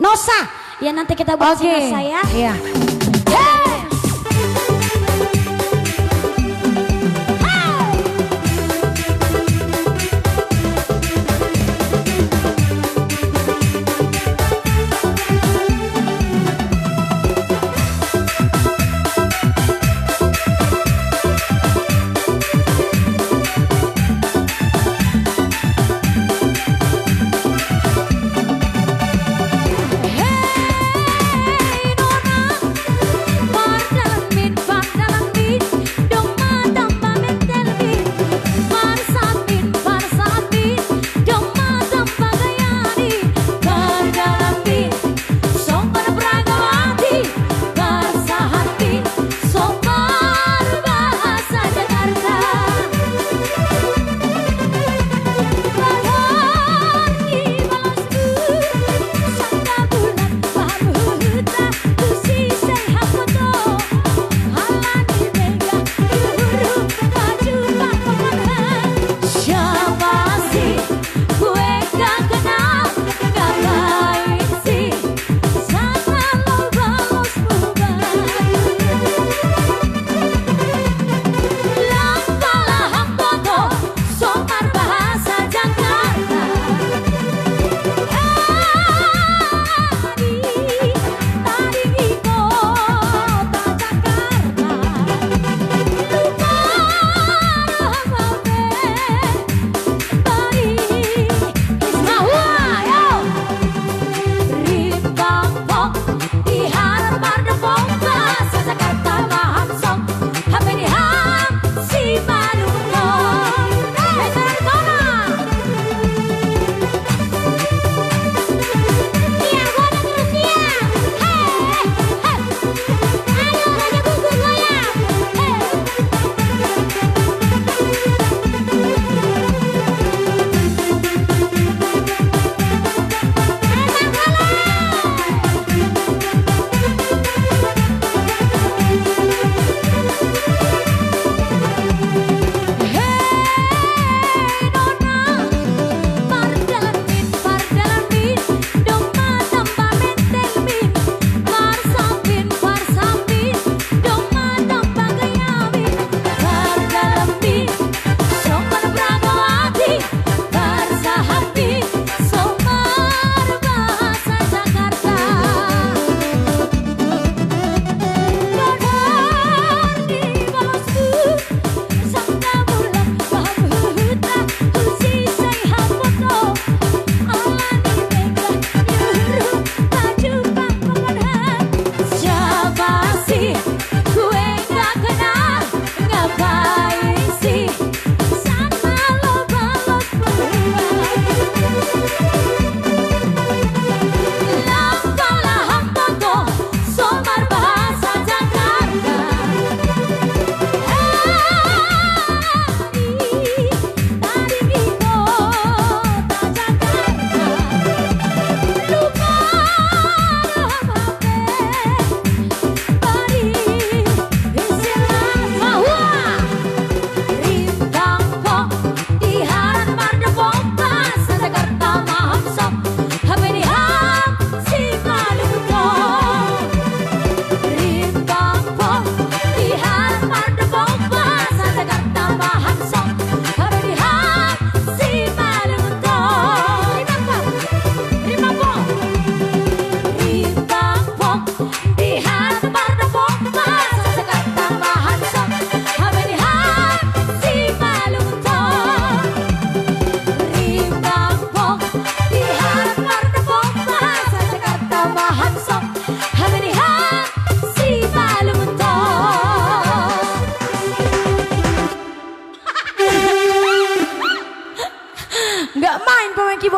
Nosa. Ya nanti kita buat si Nosa ya. Iya.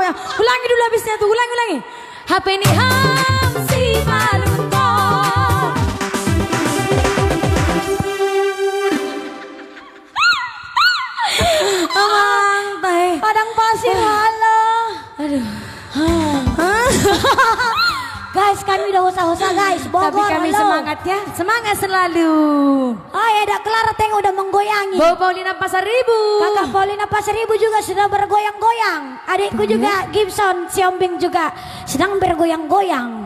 goyang. Ulangi dulu habisnya tuh, ulangi. HP ini si malunto. Amang teh. Padang pasir halo. Aduh. Guys, kami udah hosa-hosa guys. Bogor, Tapi kami halo. semangat ya, semangat selalu. Ada Clara Teng udah menggoyangi. Bawa Paulina Pasaribu. Kakak Paulina Pasaribu juga sudah bergoyang-goyang. Adikku juga Gibson Siombing juga sedang bergoyang-goyang.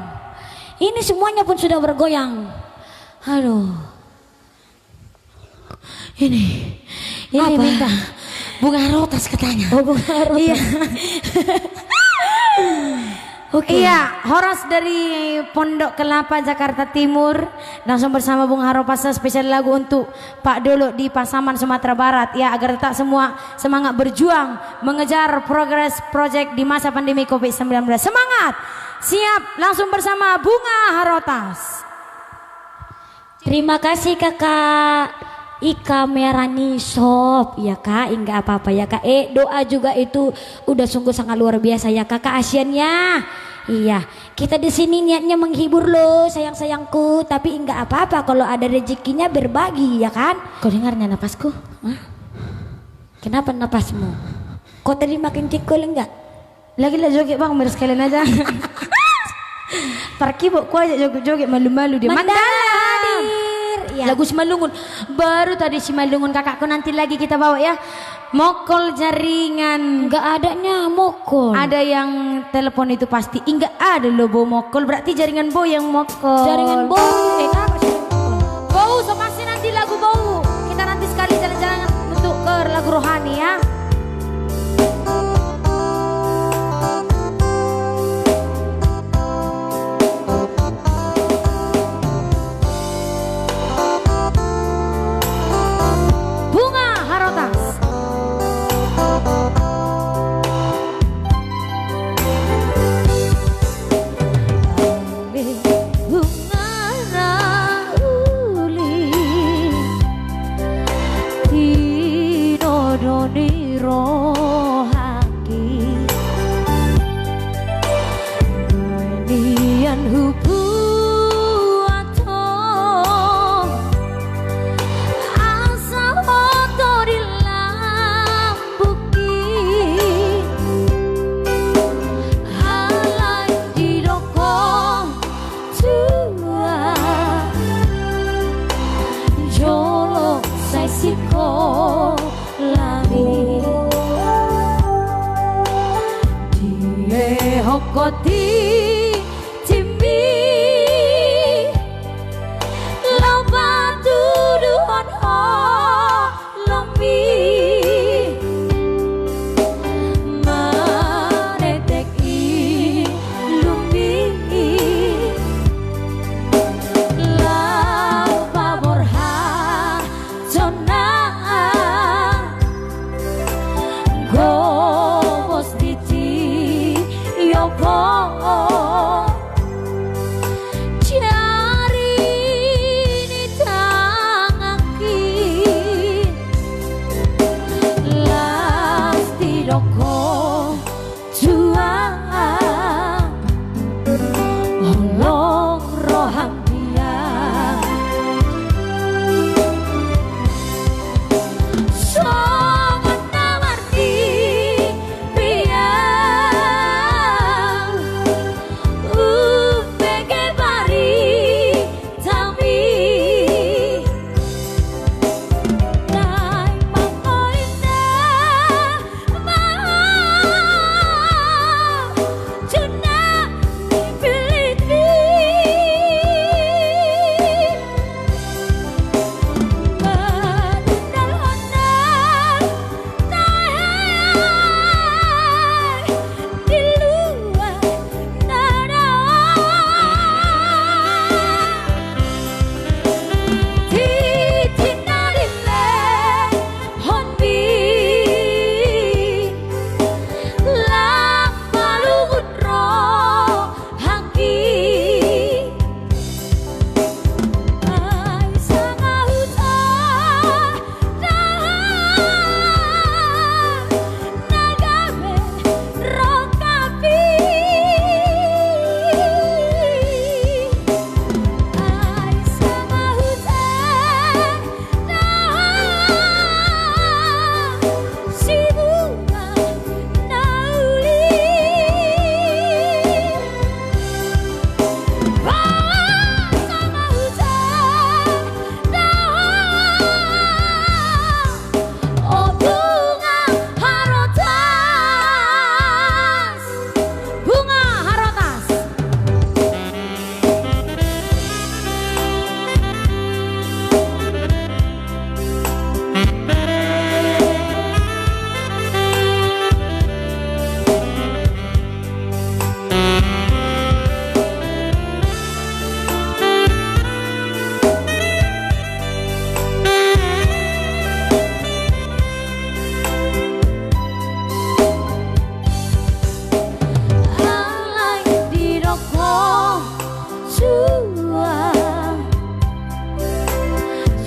Ini semuanya pun sudah bergoyang. Aduh. Ini Apa? minta bunga rotas katanya. Oh, bunga rotas. Iya. Oke. Iya, Horas dari Pondok Kelapa Jakarta Timur langsung bersama Bung Haropasa spesial lagu untuk Pak Dolo di Pasaman Sumatera Barat ya, agar tetap semua semangat berjuang mengejar progres project di masa pandemi Covid-19. Semangat. Siap, langsung bersama Bunga Harotas. Terima kasih Kakak Ika Merani Shop ya Kak, enggak apa-apa ya Kak. Doa juga itu udah sungguh sangat luar biasa ya Kakak Asiannya. Iya, kita di sini niatnya menghibur loh sayang-sayangku, tapi enggak apa-apa kalau ada rezekinya berbagi ya kan. Kau dengarnya napasku? Hah? Kenapa napasmu? Kau tadi makin cikul enggak? Lagi-lagi joget bang, biar sekalian aja. Parkibok ku aja joget-joget malu-malu dia. Mandala hadir. Ya. Lagu Simalungun baru tadi Simalungun kakakku, nanti lagi kita bawa ya. Mokol jaringan Enggak adanya mokol. ada yang telepon itu pasti enggak ada loh Bo mokol, berarti jaringan Bo yang mokol. Jaringan bau. Kakak sih. Bau so pasti nanti lagu Bau. Kita nanti sekali jalan-jalan untuk ke lagu rohani ya. Bunga Harotas. Hokoti Jimmy Lau batu duhon ho lomi Manetek i lumi Lau pabor ha zona Gomos diti yo po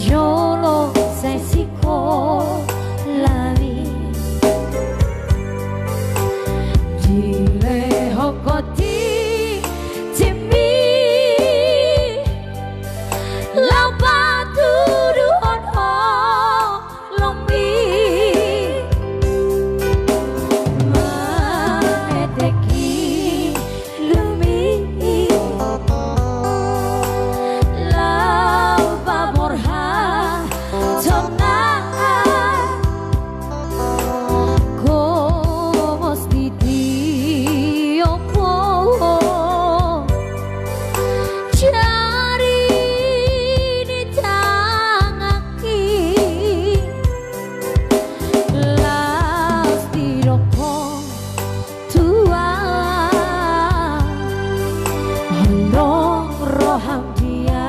Jolo sai siko lavi Jile hokoti Timbi Lampatu duhon ho lombi Maneteki lumi Laupa morha Tona Komos diti opo Cari di tangaki Laos di rokok tua Halong roham dia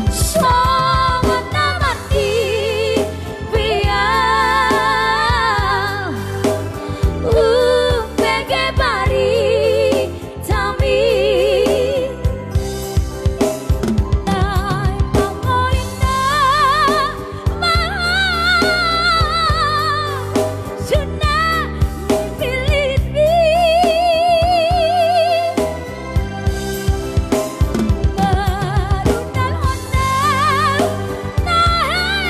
Sama namati biar Pege bari tami Nai pangolina Sunnah nipiliti Marunal honal Nahai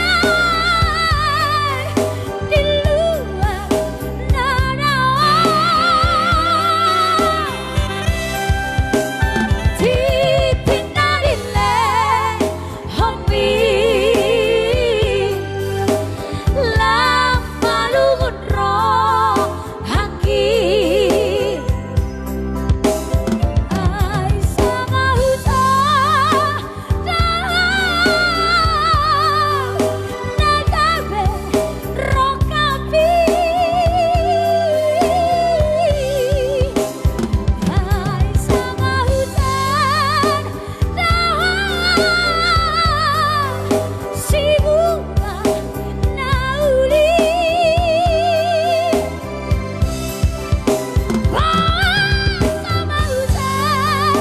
di luar narawa Titinarile homi Lampalungun roh haki Ay sama hujan Nagabe rokapi Ay sama hujan Si bunga nauli Sama hujan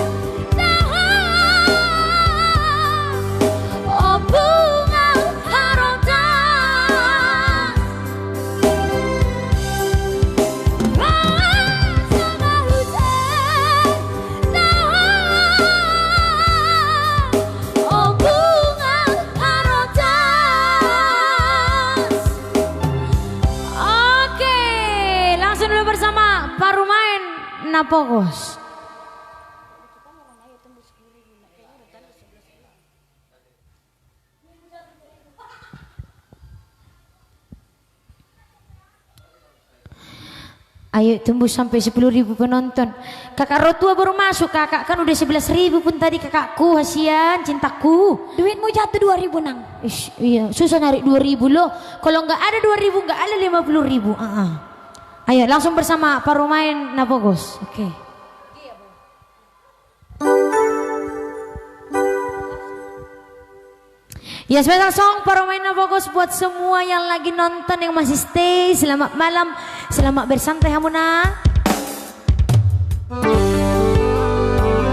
Oh bunga harotan Sama hujan Oh bunga harotan Oke, langsung dulu bersama Parumain Napogos. Ayo tembus sampai 10.000 penonton. Kakak Rotua baru masuk, kakak kan udah 11.000 pun tadi kakakku, kasihan cintaku. Duitmu jatuh 2.000 nang. Ish, iya, susah nyari 2.000 loh. Kalau nggak ada 2.000 nggak ada 50.000. Ayo langsung bersama Parumain Napogos. Oke. Ya special song Parumain Napogos buat semua yang lagi nonton, yang masih stay. Selamat malam, selamat bersantai Hamuna.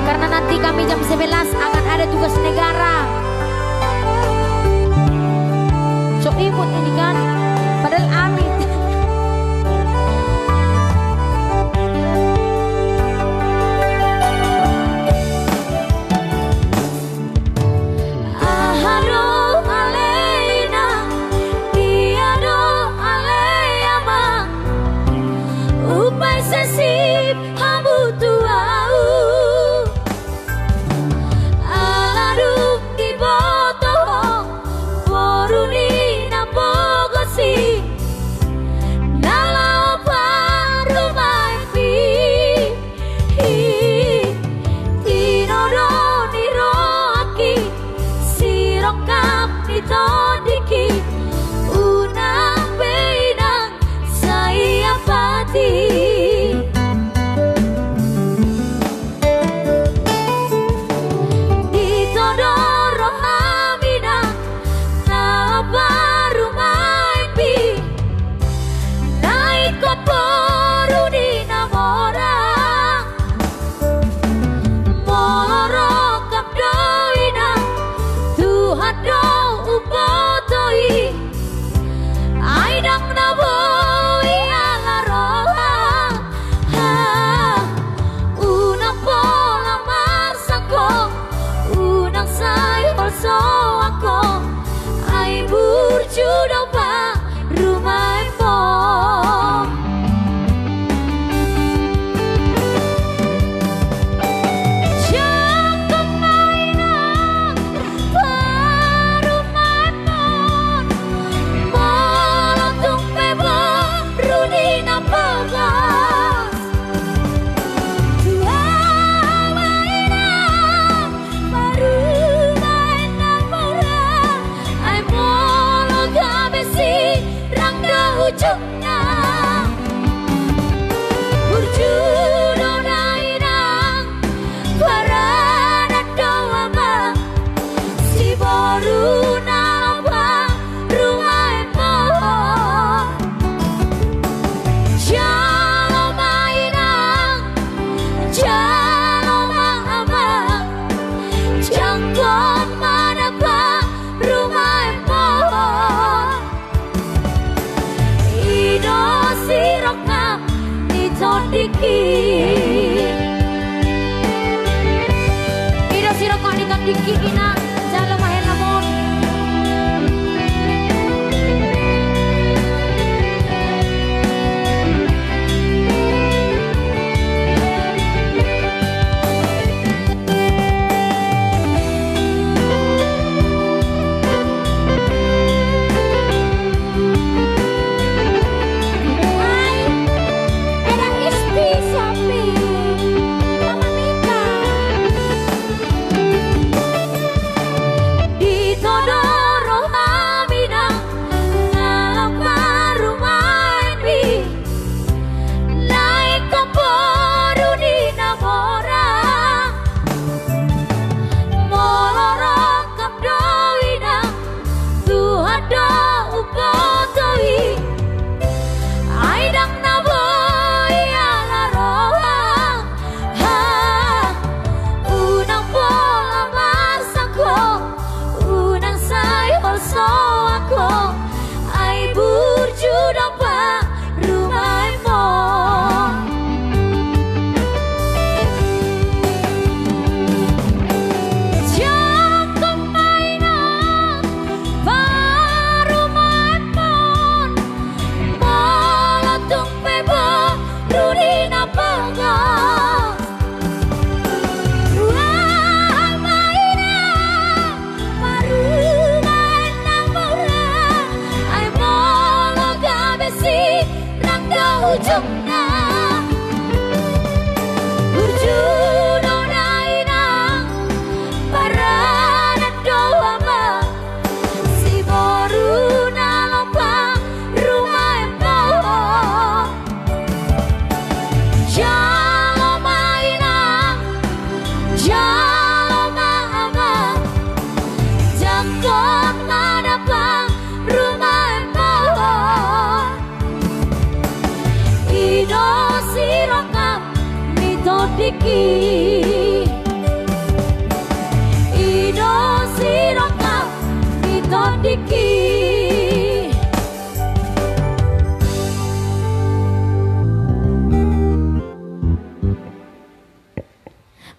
Karena nanti kami jam 11 akan ada tugas negara. So imut ini kan, padahal amit. Sesip hamu tuau aladuk di botoh poruni napogosi nalau parumai pi tinodo niroaki sirokap nitodiki unang beinang saya pati Morok Diki ina jalo mahena mon.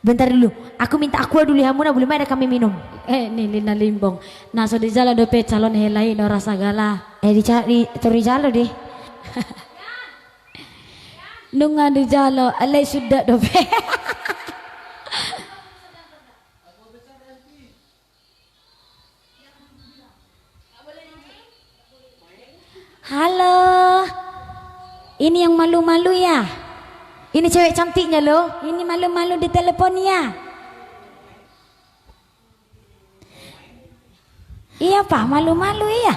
Bentar dulu, aku minta aqua dulu ya Muna, boleh ada kami minum. Ni lina limbong. Nah so di jalo dope calon helai no rasa gala. Di tori jalo deh. Nunga di jalo, alai sudah dope. Halo, ini yang malu-malu ya? Ini cewek cantiknya loh. Ini malu-malu di telepon ya? Iya Pak, malu-malu ya?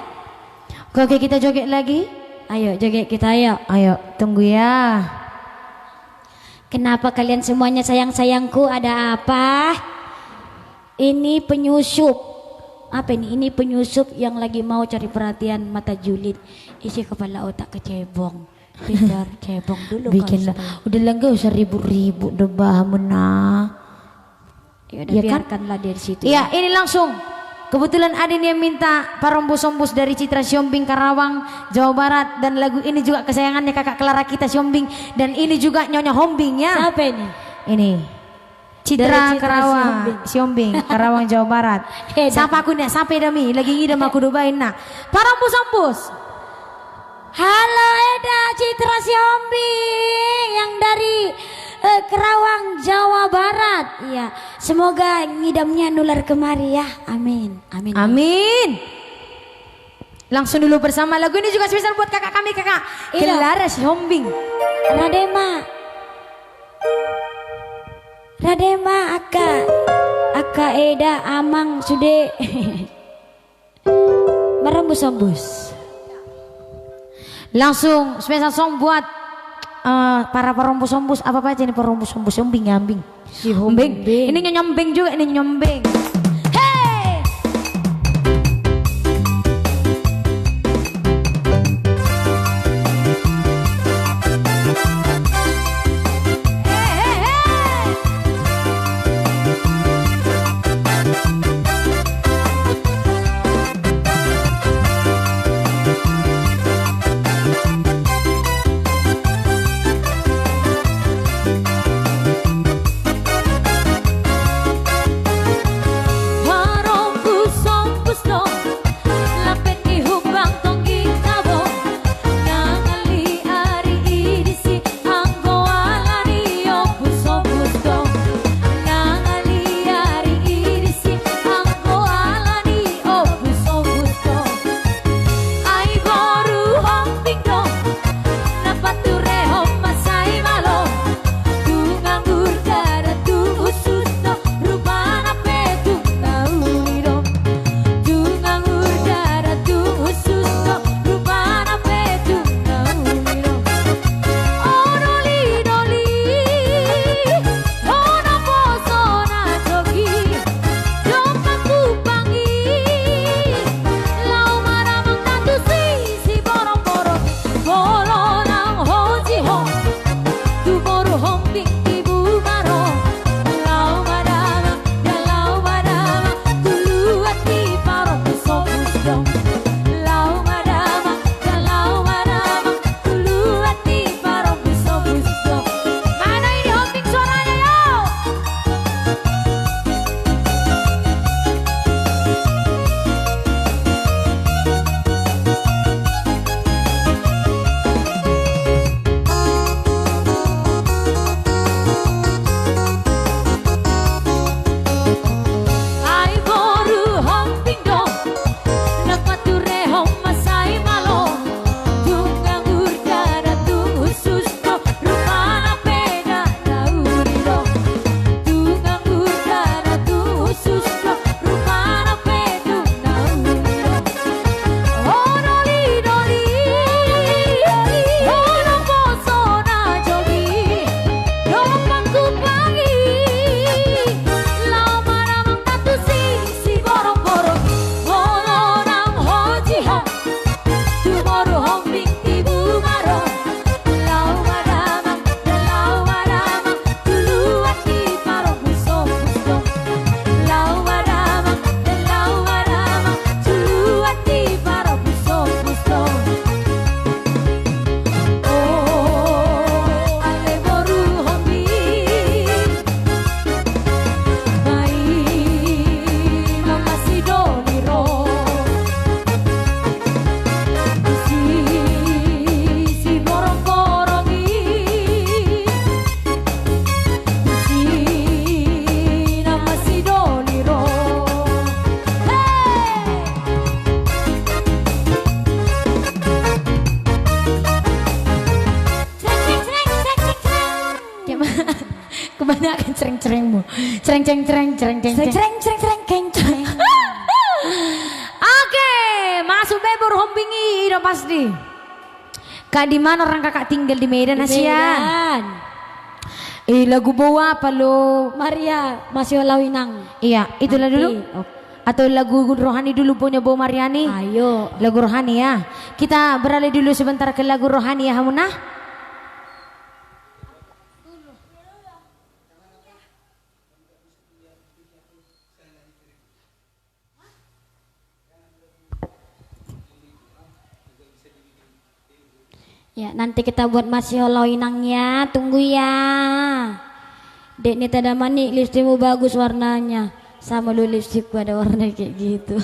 Oke, kita joget lagi. Ayo joget kita ayo. Ayo, tunggu ya. Kenapa kalian semuanya sayang-sayangku? Ada apa? Ini penyusup. Apa ini? Ini penyusup yang lagi mau cari perhatian mata julid. Isi kepala otak kecebong. Pintar cebong dulu. Bikinlah. Udah lah gak usah ribut-ribut debah Muna. Ya udah biarkanlah dari situ. Iya, ini langsung. Kebetulan ada yang minta parombos-ombos dari Citra Siombing Karawang, Jawa Barat, dan lagu ini juga kesayangannya kakak Clara kita Siombing, dan ini juga Nyonya Hombing ya. Siapa ini? Ini Citra Karawang Siombing Karawang Jawa Barat. Siapa aku nih? Sampai demi lagi ngidam aku dobain nak. Parombos-ombos. Halo Eda Citra Siombing yang dari Kerawang Jawa Barat. Iya, semoga ngidamnya nular kemari ya. Amin. Amin. Amin. Langsung dulu bersama lagu ini juga spesial buat kakak kami kakak Clara Siombing. Radema Aka Eda Amang sude merembus-embus. Langsung spesial song buat para perombos-ombos. Apa aja nih perombos-ombos Siombing. Si Hombing. Ini nyombing juga, ini nyombing. Hey! Cereng cereng cereng cereng cereng cereng. Oke, masuk bebur hombingi udah pasti. Kak di mana orang kakak tinggal di Medan Asia? Lagu bawa apa lo? Maria masih lawinang. Iya, itulah dulu. Atau lagu rohani dulu punya Bu Mariani? Ayo. Lagu rohani ya. Kita beralih dulu sebentar ke lagu rohani ya Hamunah. Ya, nanti kita buat masih lawinangnya, tunggu ya. Dek nih tada manik, lipstikmu bagus warnanya. Sama lu lipstik ada warna kayak gitu.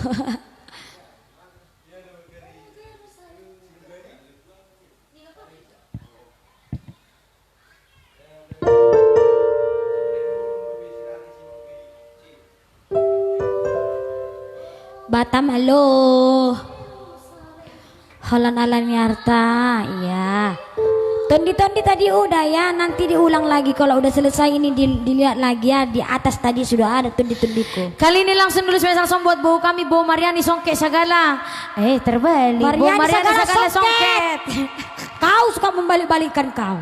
Batam halo. Halan-halan Yarta, iya. Tondi tadi udah ya, nanti diulang lagi kalau udah selesai ini dilihat lagi ya, di atas tadi sudah ada tondi-tondiku. Kali ini langsung dulu spesial song buat Bu kami Bu Mariani Songket Sagala. Terbalik. Mariani Sagala Songket. Kau suka membalik-balikkan kau.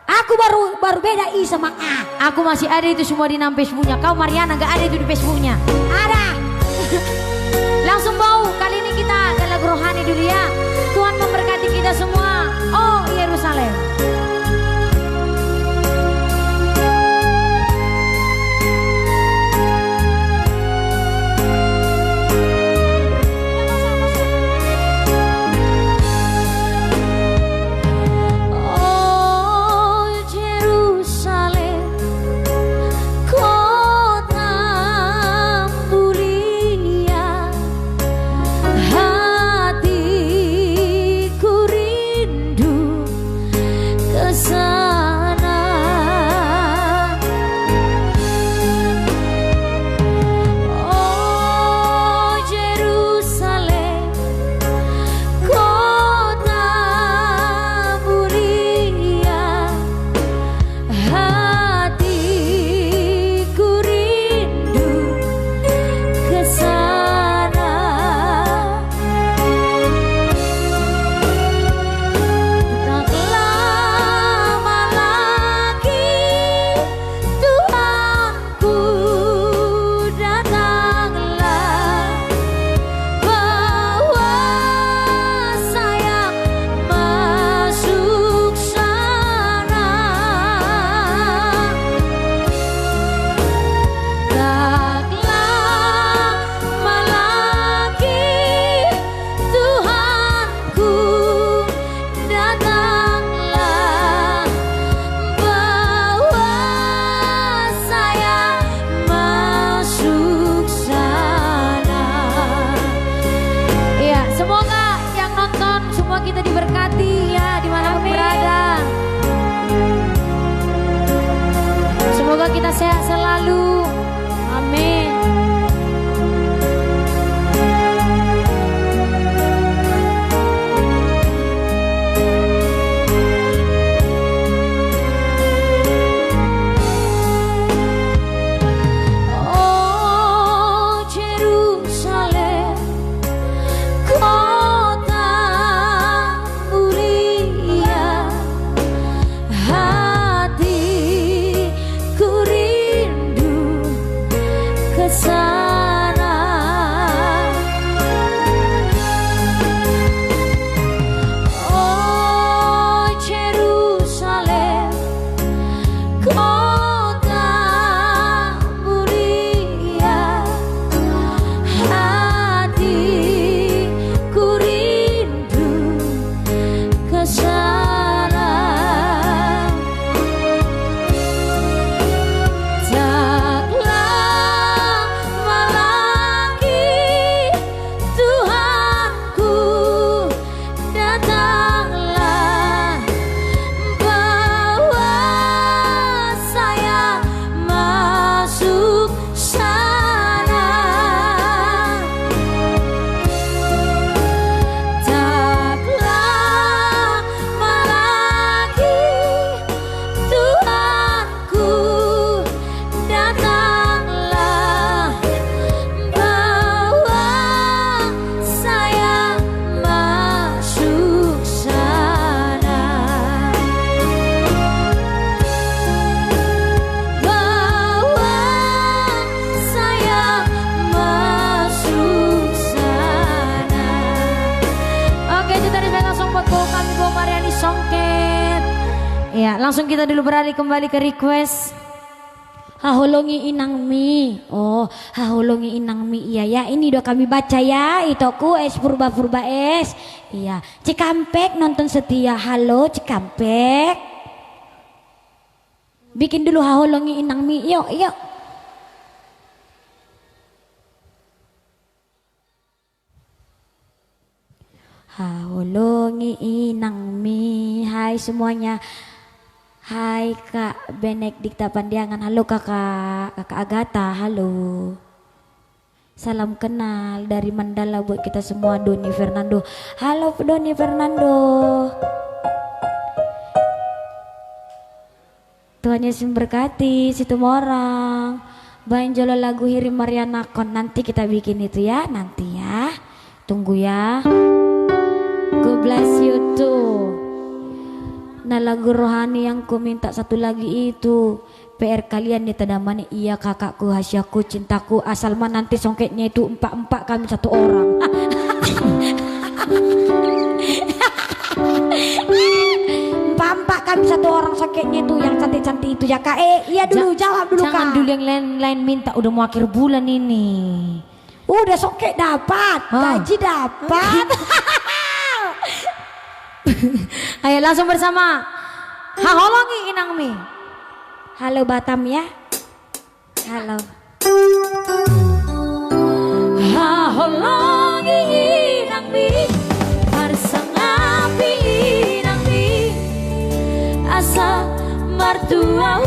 Aku baru beda I sama A. Aku masih ada itu semua di dalam Facebooknya. Kau Mariana nggak ada itu di Facebooknya. Ada. Langsung bau. Kali ini kita ke lagu rohani dulu ya. Tuhan memberkati kita semua. Oh Yerusalem. Sehat selalu. Amin. Oh Yerusalem, kota mulia, hatiku rindu ke sana. Oh Yerusalem, kota mulia, hatiku rindu ke sana. Taklah Ya, langsung kita dulu beralih kembali ke request. Haholongi inang mi. Oh, haholongi inang mi. Iya ya, ini udah kami baca ya. Itoku es purba es. Iya, Cikampek nonton setia. Halo Cikampek. Bikin dulu haholongi inang mi. Yuk, yuk. Haholongi inang mi. Hai semuanya. Hai Kak Benedikta Pandiangan, halo kakak Agatha, halo. Salam kenal dari Mandala buat kita semua. Doni Fernando, halo Doni Fernando. Tuhan Yesus memberkati situ orang. Banjolo lagu Hiri Mariana Kon, nanti kita bikin itu ya, nanti ya. Tunggu ya. God bless you too. Nah lagu rohani yang ku minta satu lagi itu PR kalian nih tadamani. Iya kakakku, hasyaku, cintaku, asal mah nanti songketnya itu empat kami satu orang. Empat kami satu orang songketnya itu yang cantik-cantik itu ya kak. Iya dulu jawab dulu kak. Jangan dulu yang lain minta, udah mau akhir bulan ini. Udah songket dapat, gaji dapat. Ayo langsung bersama haholongi inang mi. Halo Batam ya. Halo. Haholongi inang mi, parsangapi inang mi, asa martua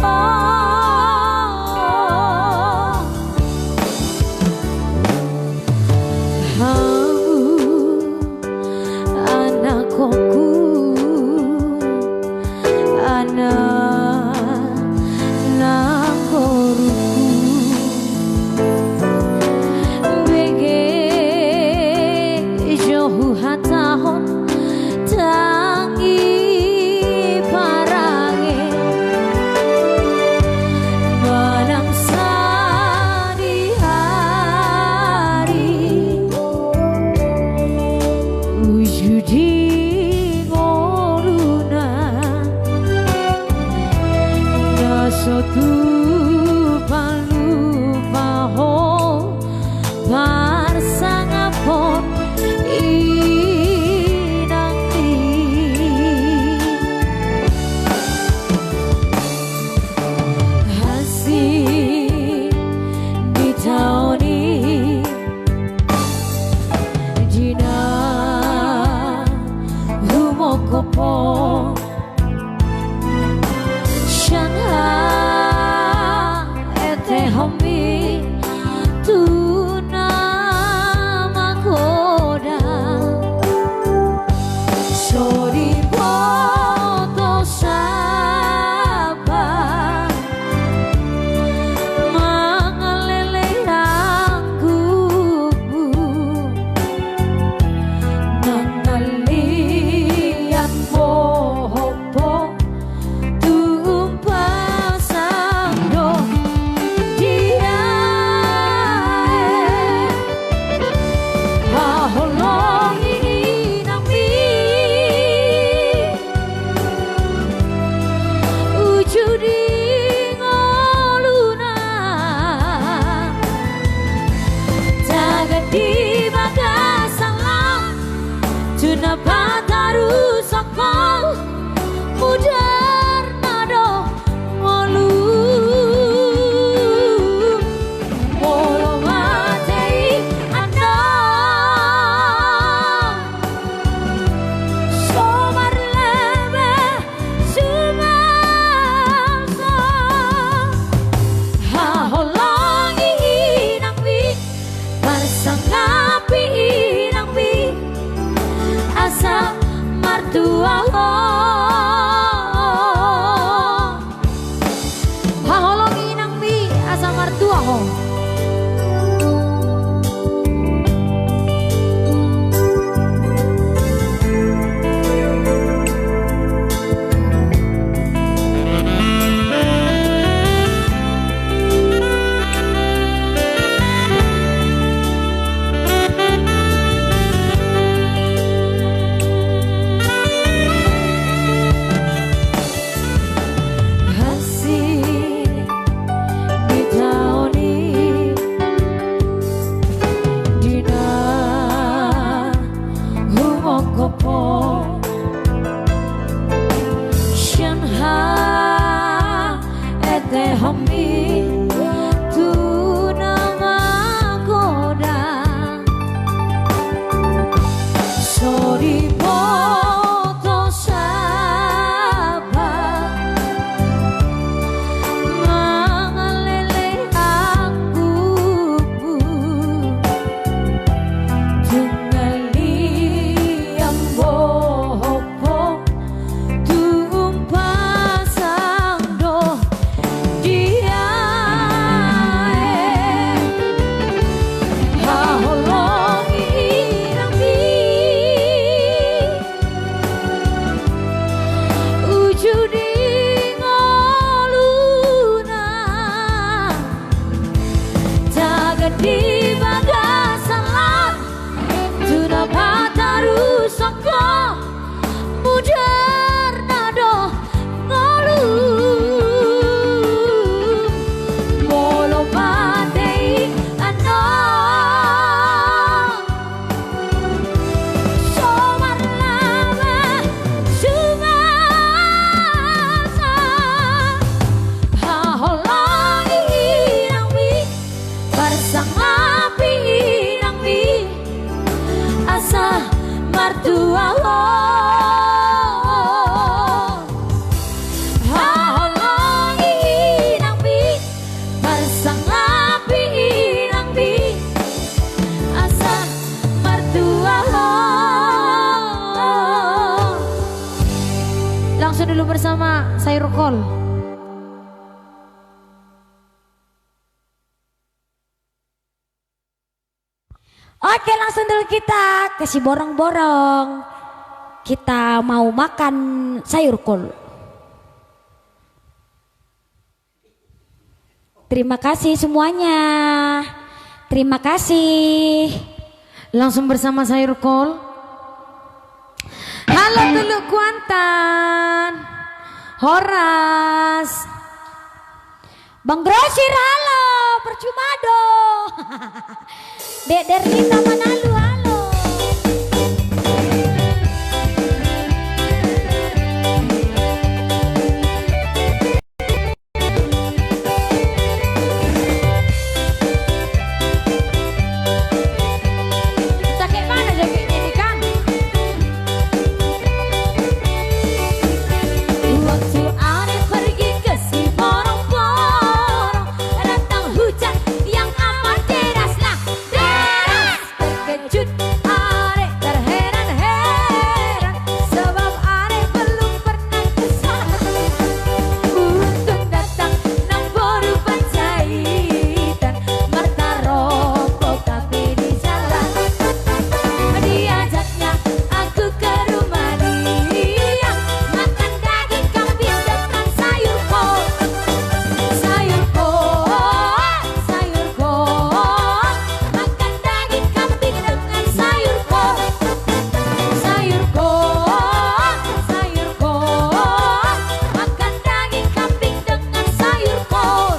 di bagasalan tu dapat rusaknya mujar nado ngolu molo patei ano somar lama sumasa haholangi inang mi bersama inang mi asa martua langsung dulu bersama sayur kol. Oke, langsung dulu kita ke si borong-borong. Kita mau makan sayur kol. Terima kasih semuanya. Terima kasih. Langsung bersama sayur kol. Halo Teluk Kuantan, Horas, Bang Grosir, halo, percuma dong. Dek Dernita Manalu, halo. Jaket mana jaketnya ini kan? Waktu aneh pergi ke si borong-borong, datang hujan yang amat deraslah deras. Terkejut aneh terheran-heran, sebab aneh belum pernah kesana. Untung datang nombor jahitan, Marta rokok kafe di jalan. Diajaknya aku ke rumah dia, makan daging kambing dengan sayur kol. Sayur kol, sayur kol, makan daging kambing dengan sayur kol. Sayur kol, sayur kol, makan daging kambing dengan sayur kol.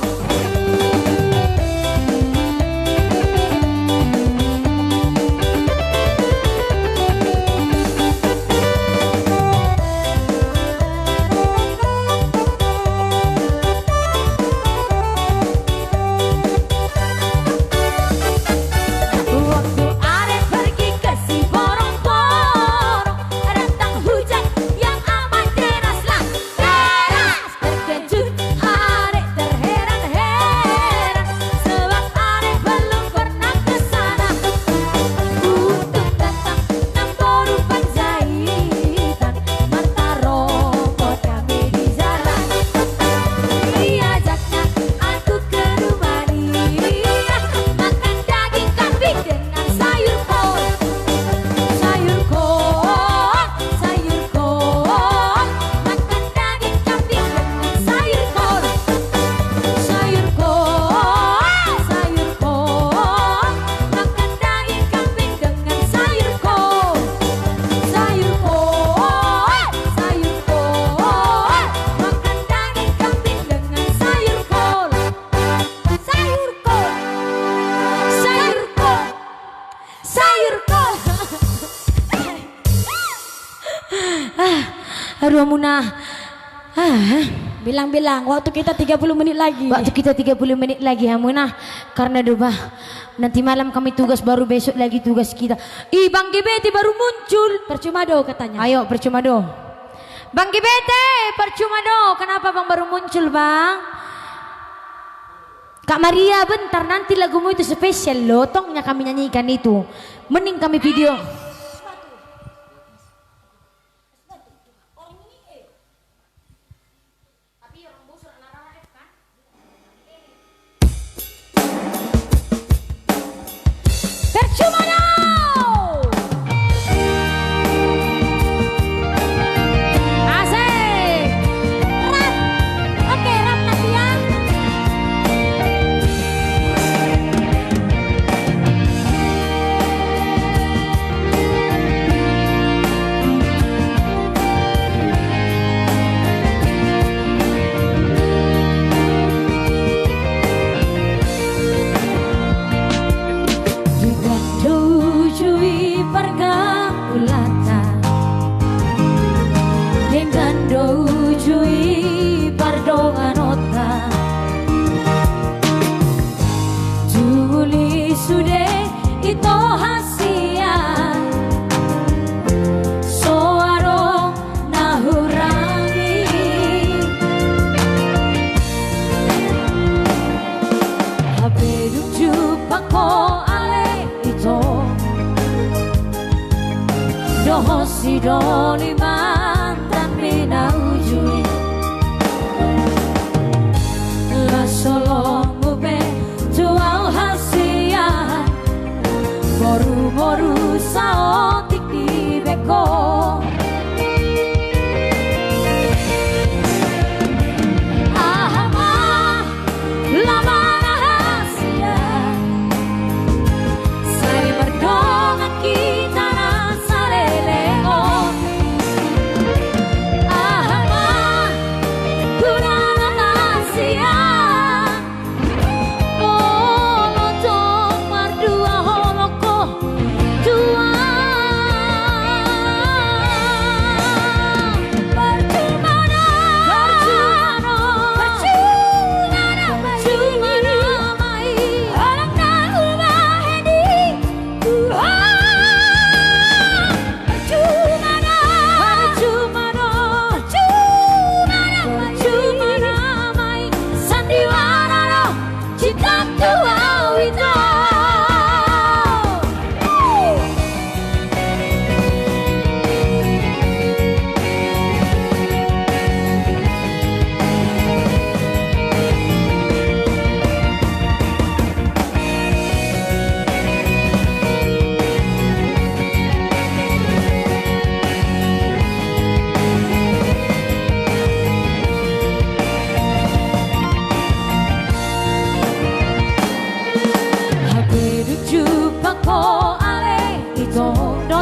Waktu aneh pergi ke si borong-borong, datang hujan yang amat deraslah deras. Terkejut aneh terheran-heran, sebab aneh belum pernah kesana. Untung datang nombor jahitan, Marta rokok kami di jalan. Diajaknya aku ke rumah dia, makan daging kambing dengan sayur kol. Sayur kol, sayur kol, makan daging kambing dengan sayur kol. Sayur kol, sayur kol, makan daging kambing dengan sayur kol. Sayur kol, sayur kol, makan daging kambing dengan sayur kol. Sayur kol, sayur kol, sayur kol. Aduh Munah. Bilang-bilang waktu kita 30 menit lagi. Waktu kita 30 menit lagi Munah. Karena dobah nanti malam kami tugas, baru besok lagi tugas kita. Ih Bang GBT baru muncul. Percuma do katanya. Ayo percuma do. Bang GBT percuma do. Kenapa Bang baru muncul Bang? Kak Maria bentar, nanti lagumu itu spesial loh. Tongnya kami nyanyikan itu. Mending kami video. Percuma do. Asik. Rap. Oke, rap nanti ya. isude ito hasia soaro nahurangi habeduk jumpa ko ale ito doho si doli mantan minaujui la solo mube tuau hasia moru-moru saotik di beko ahama lama rahasia saya berdongan kita rasa leleo ahama kurang rahasia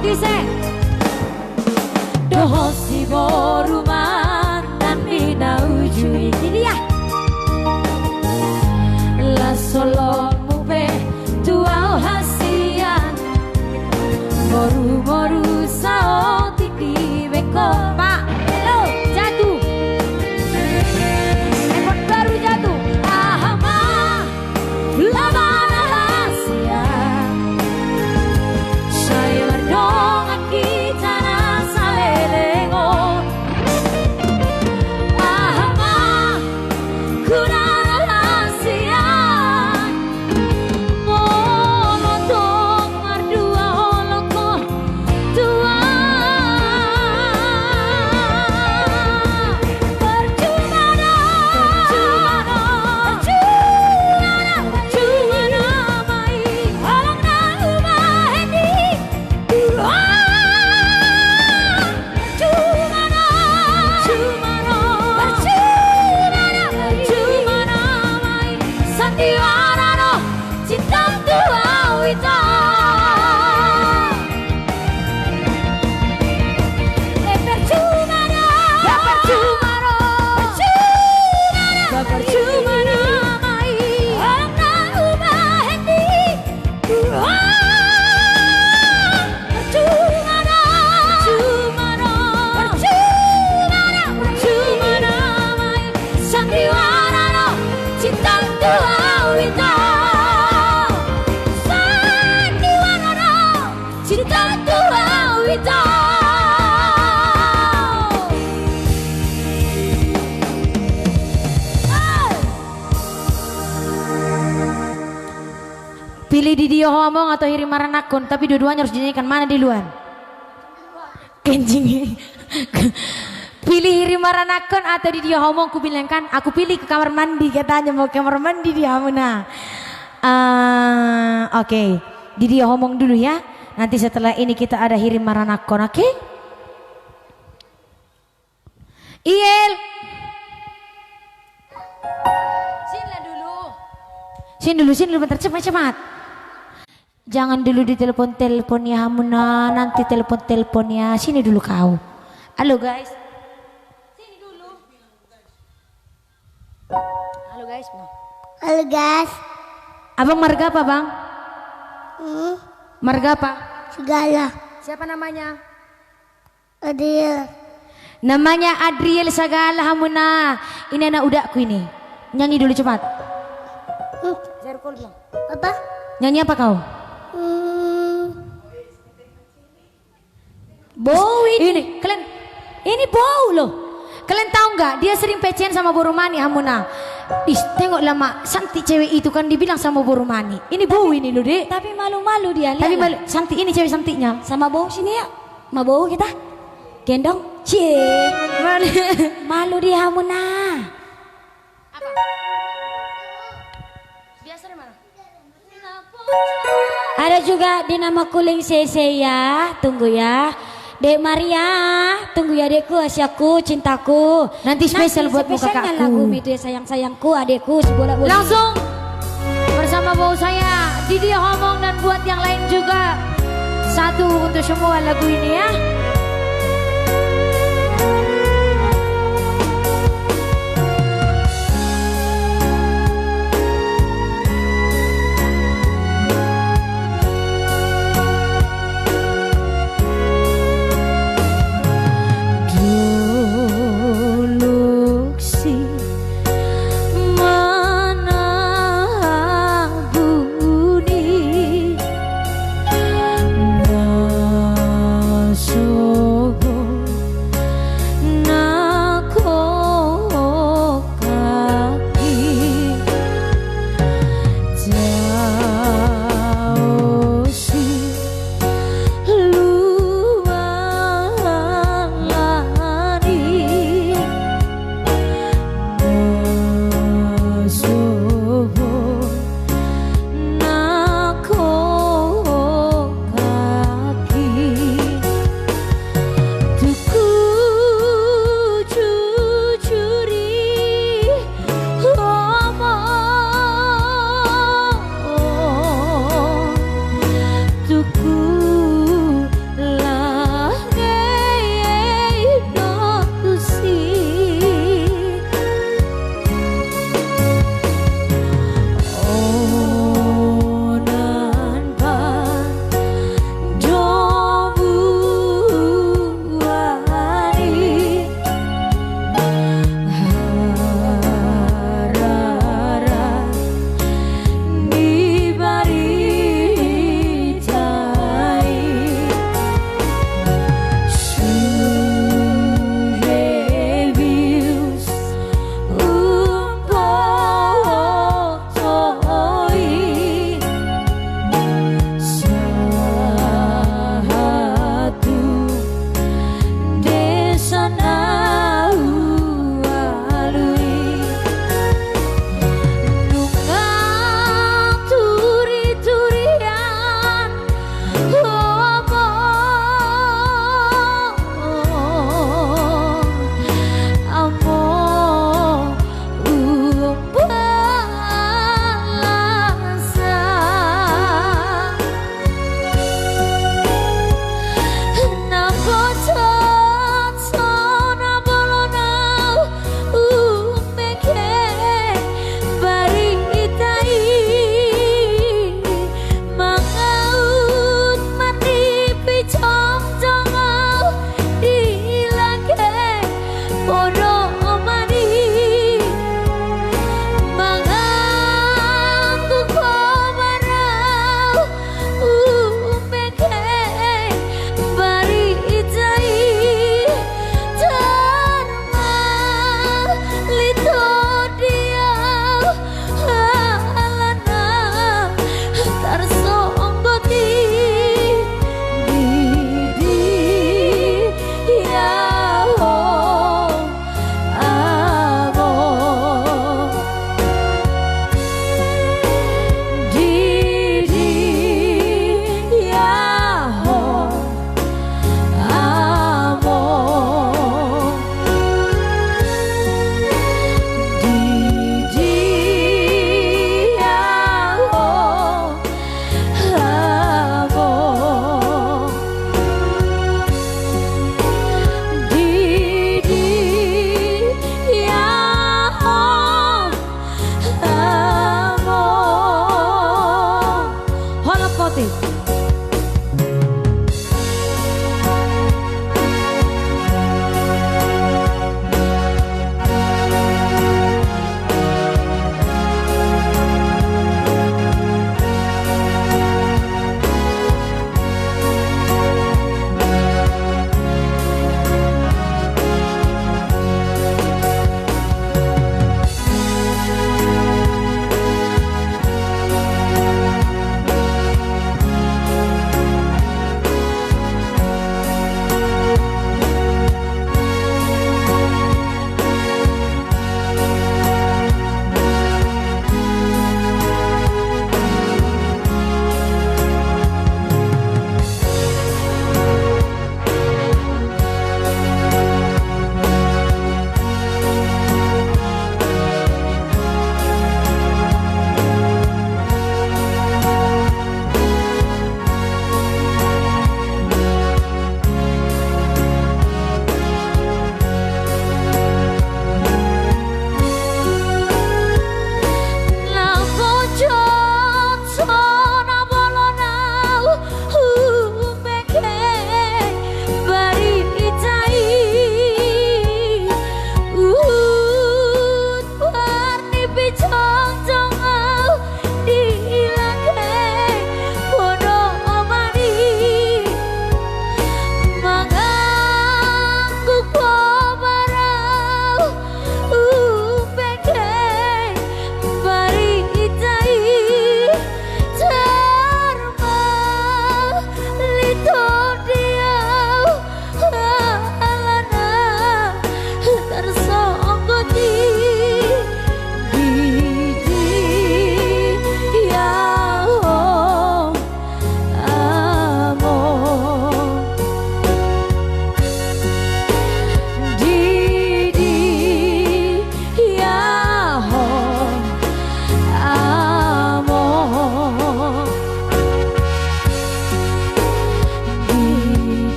dice doho si boru mantan minaujui ini ya la solo mube tuau hasian boru-boru saotik di beko pak halo jatuh handphone baru jatuh ahama lama rahasia saya berdongan kita rasa lelego ahama kurang rahasia monotong mardua holoko tua percuma mai halang na umahendi pilih di dia ngomong atau hirimaran akun, tapi dua-duanya harus dinyanyikan. Mana di luar? Kenjing. Pilih hirimaran akun atau di dia ngomong, ku bilang kan, aku pilih ke kamar mandi, katanya mau kamar mandi dia mana. Oke. Di dia ngomong dulu ya. Nanti setelah ini kita ada hirimaran akun, oke? Iel. Sini dulu bentar, cepat. Jangan dulu di telepon ya Hamuna, nanti telepon ya. Sini dulu kau. Halo guys. Sini dulu. Halo guys. Halo guys. Abang marga apa bang? Marga apa? Segala. Siapa namanya? Adriel. Namanya Adriel Sagala Hamuna. Ini anak udakku ini. Nyanyi dulu cepat. Apa? Nyanyi apa kau? Bau Ini kalian, ini bau loh. Kalian tahu nggak? Dia sering pecen sama Boromani Hamuna. Ih, tengok lama cantik cewek itu kan dibilang sama Boromani. Ini bau ini loh dek. Tapi malu-malu dia. Tapi Lihatlah. cantik ini cewek cantiknya. Sama bau sini ya. Ma bau kita. Gendong. Cie. Malu dia Hamuna. Biasa dari mana? Ada juga dinama Kuling Sese ya. Tunggu ya. Dek Maria, tunggu ya adekku, Asyaku, cintaku. Nanti spesial buat spesialnya kakakku. lagu itu ya sayang-sayangku, adekku, sebola bola. Langsung bersama bau saya Didi Homong dan buat yang lain juga. Satu untuk semua lagu ini ya.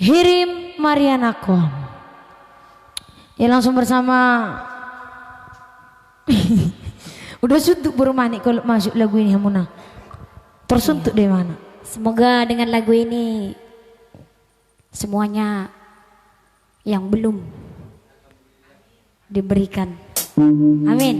Hirim Marianakon. Ya langsung bersama. Udah suntuk berumah nih kalau masuk lagu ini Hamuna. Tersuntuk dari mana? Semoga dengan lagu ini semuanya yang belum diberikan. Amin.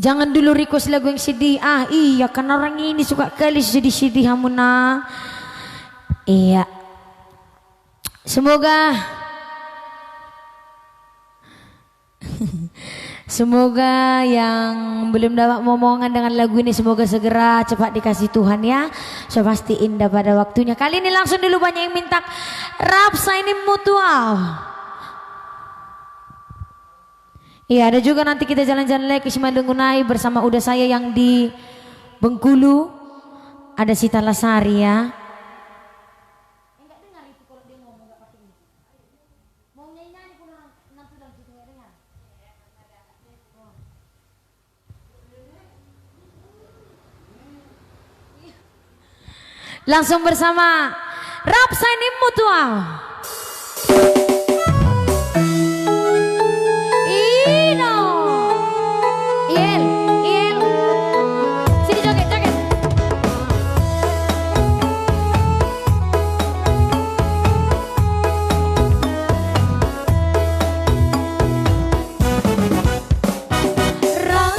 Jangan dulu request lagu yang sedih. Ah iya, karena orang ini suka kali sedih-sedih Hamuna. Iya. Semoga semoga yang belum dapat momongan dengan lagu ini semoga segera cepat dikasih Tuhan ya. So pasti indah pada waktunya. Kali ini langsung dulu banyak yang minta Rapsa ini mutual. Iya, ada juga nanti kita jalan-jalan lagi ke Simalungunai bersama udah saya yang di Bengkulu. Ada Sita Lasari ya. Enggak dengar itu kalau dia ngomong enggak pakai ini. Mau nyanyi pun nanti dalam situ enggak dengar. Langsung bersama Rapsa ini mutual. Rang,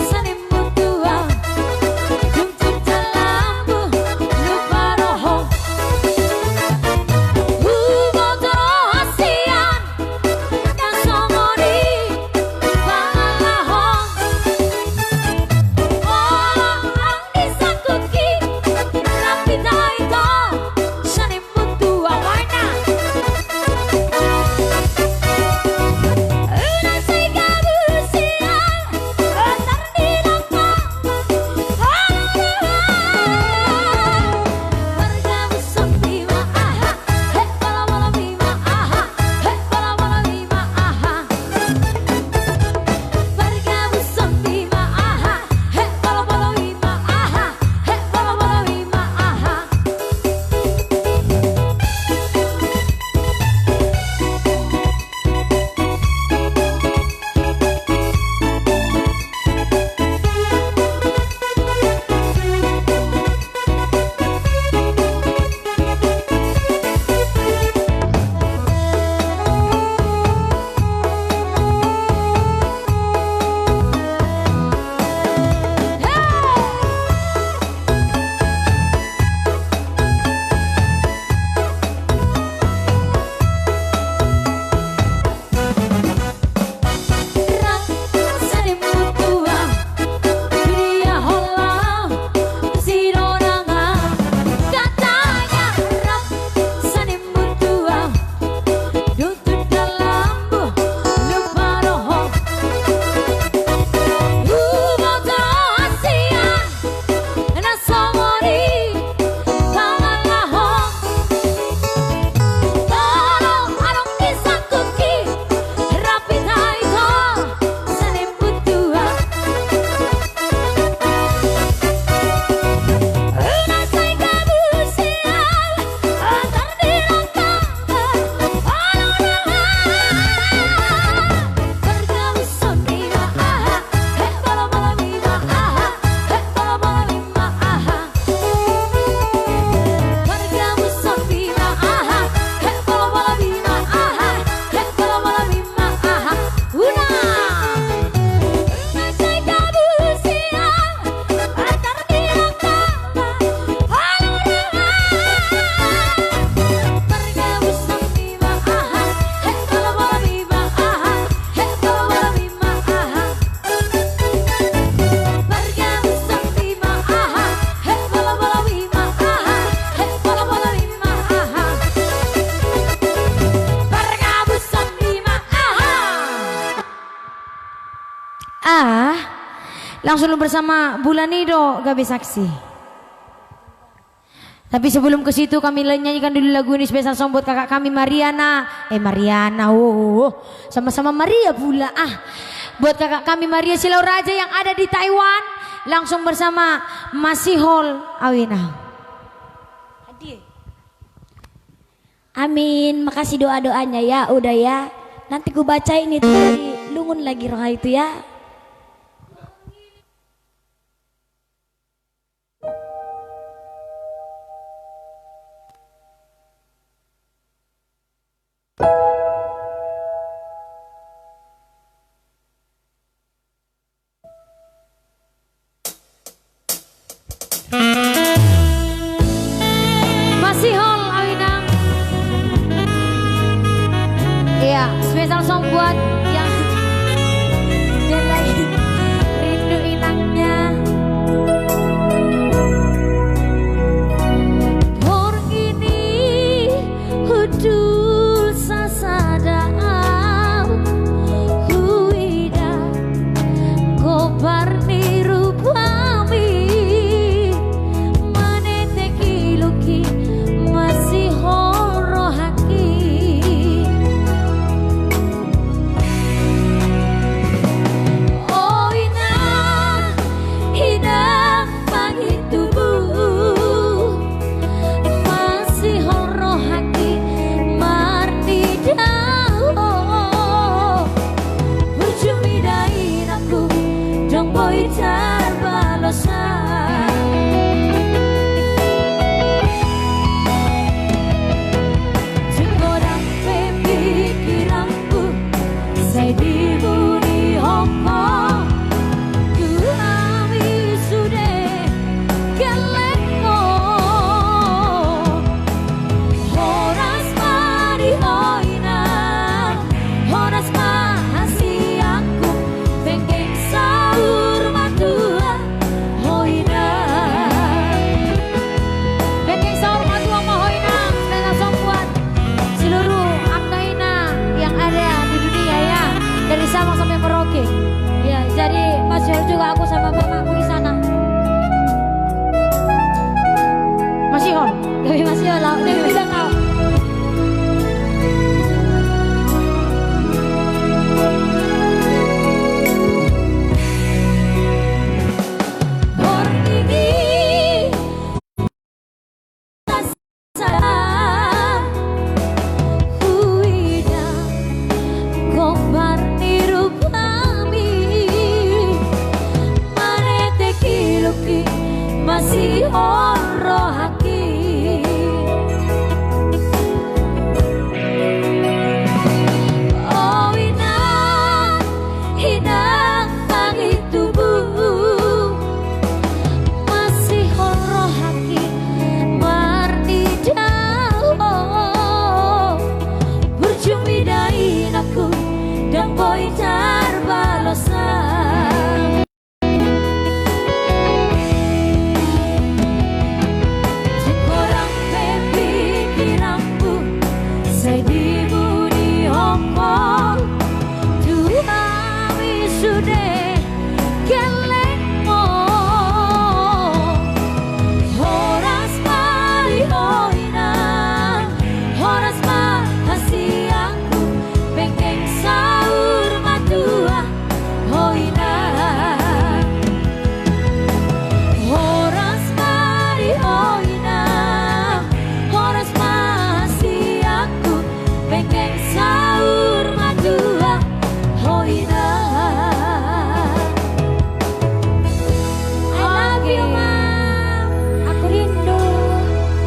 sanim Langsung bersama Bulanido Gabe Saksi. Tapi sebelum ke situ kami nyanyikan dulu lagu ini spesial song buat kakak kami Mariana. Mariana, sama-sama Maria pula. Buat kakak kami Maria Silau Raja yang ada di Taiwan. Langsung bersama Masihol Awina. Amin, makasih doa-doanya ya, udah ya. Nanti gue bacain itu dari Lungun lagi roh itu ya. Masihol Awina. Iya, spesial song buat yang dia lagi rindu inangnya. Por ini hudul sasadam huida kobarni rupami maneteki luki masih horohaki. Boy terbalosan sekorang pikiranku saya dibuni hongkong kami sudah keleko horas mari hoina horas mahasi aku pengen sahur matua hoina pengen sahur matua hoina dan langsung buat seluruh aknaina yang ada di dunia ya, dari Sabang sampai Merauke ya. Jadi masih juga aku sama mamaku di sana. Masih hol masih hol Dewi bilang kau. Masih horohaki oh inang inang pagi tubuh masih horohaki marni jauh bercumi dain aku dan boy terbalosan.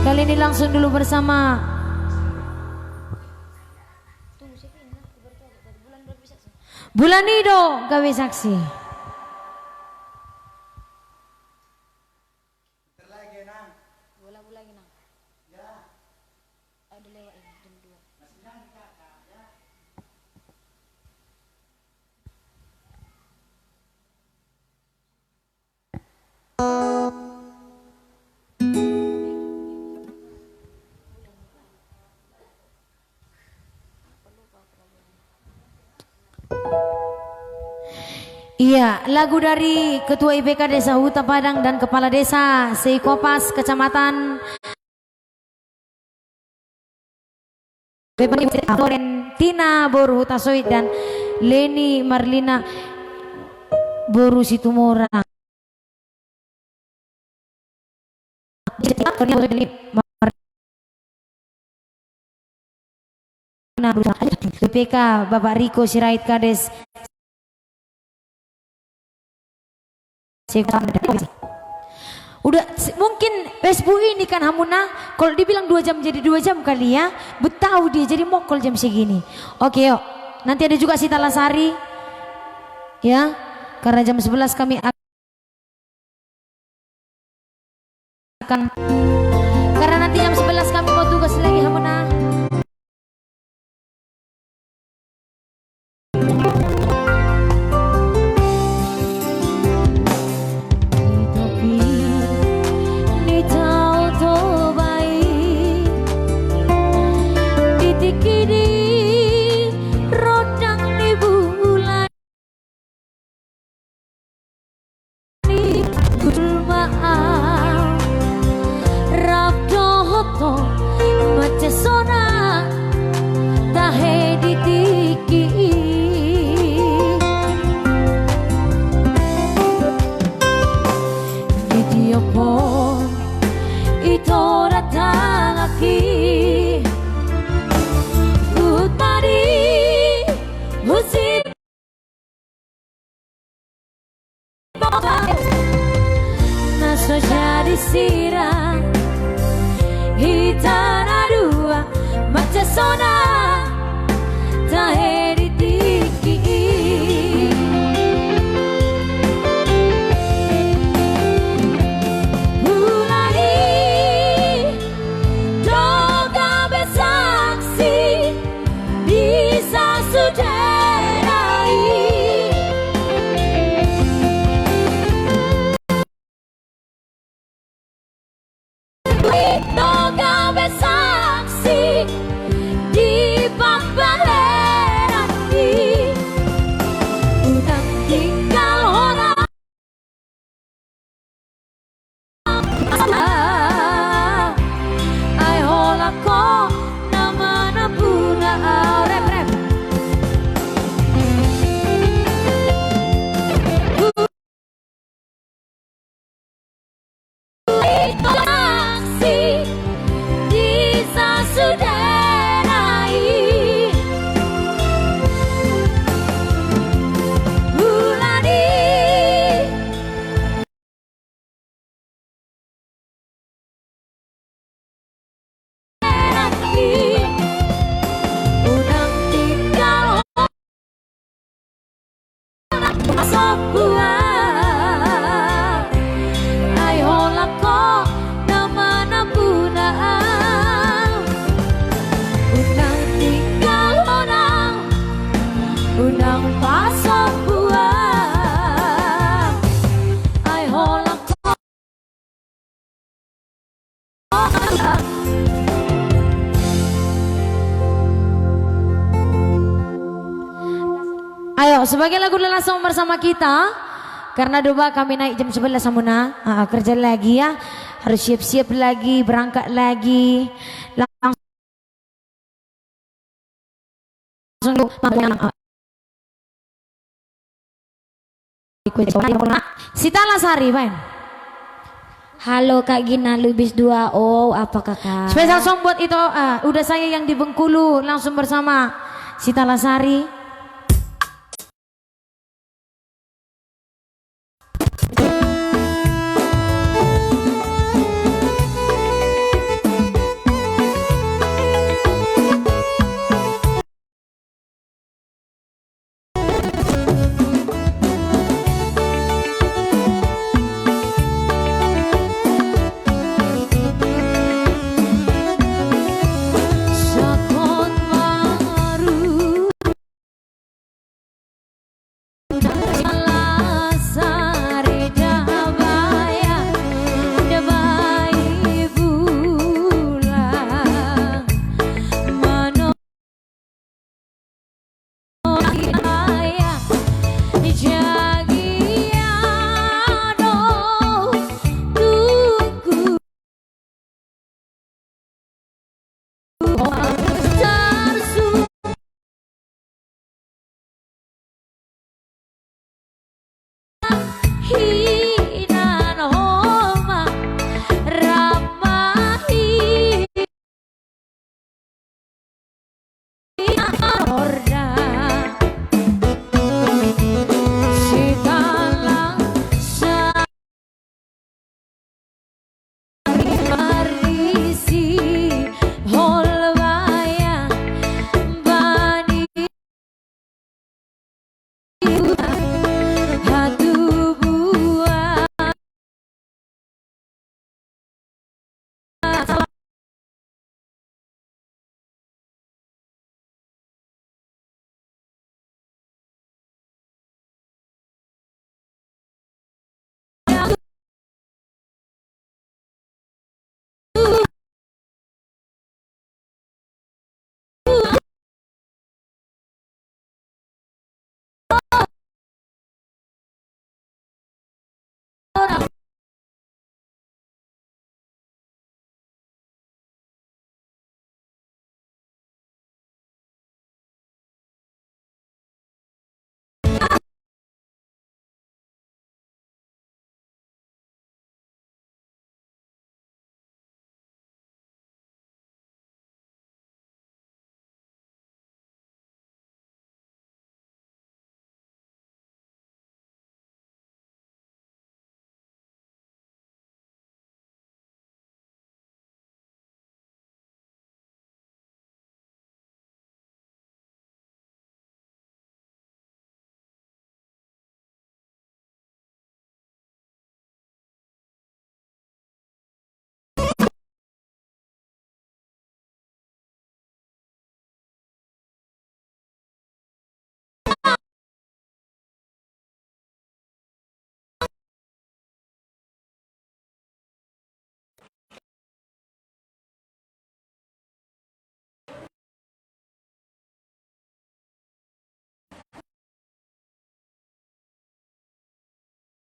Kali ini langsung dulu bersama Bulanido Gawe Saksi. Iya, lagu dari Ketua IPK Desa Huta Padang dan Kepala Desa Seikopas Kecamatan Florentina Boru Hutasoit dan Leni Marlina Boru Situmorang. BPK Bapak Riko Sirait Kades. Udah mungkin Facebook ini kan Hamuna kalau dibilang 2 jam jadi 2 jam kali ya, betau dia jadi mokol jam segini. Oke yuk, nanti ada juga Sita Lasari ya, karena jam 11 kami akan, karena nanti jam 11 kami mau tugas lagi Hamuna. Naso jadi sirah hitana dua maca sona taheri tiki hulani doga besaksi bisa sudah Noga besaksi di pambalerati udang tinggal orang ay hola ko nama na puna rep rep Ayo sebagai lagu langsung bersama kita, karena doba kami naik jam 11 Samuna, kerja lagi ya, harus siap-siap lagi, berangkat lagi langsung Sita Lasari Pan. Halo Kak Gina Lubis 2. Oh apa kakak? Spesial song buat itu udah saya yang di Bengkulu langsung bersama Sita Lasari.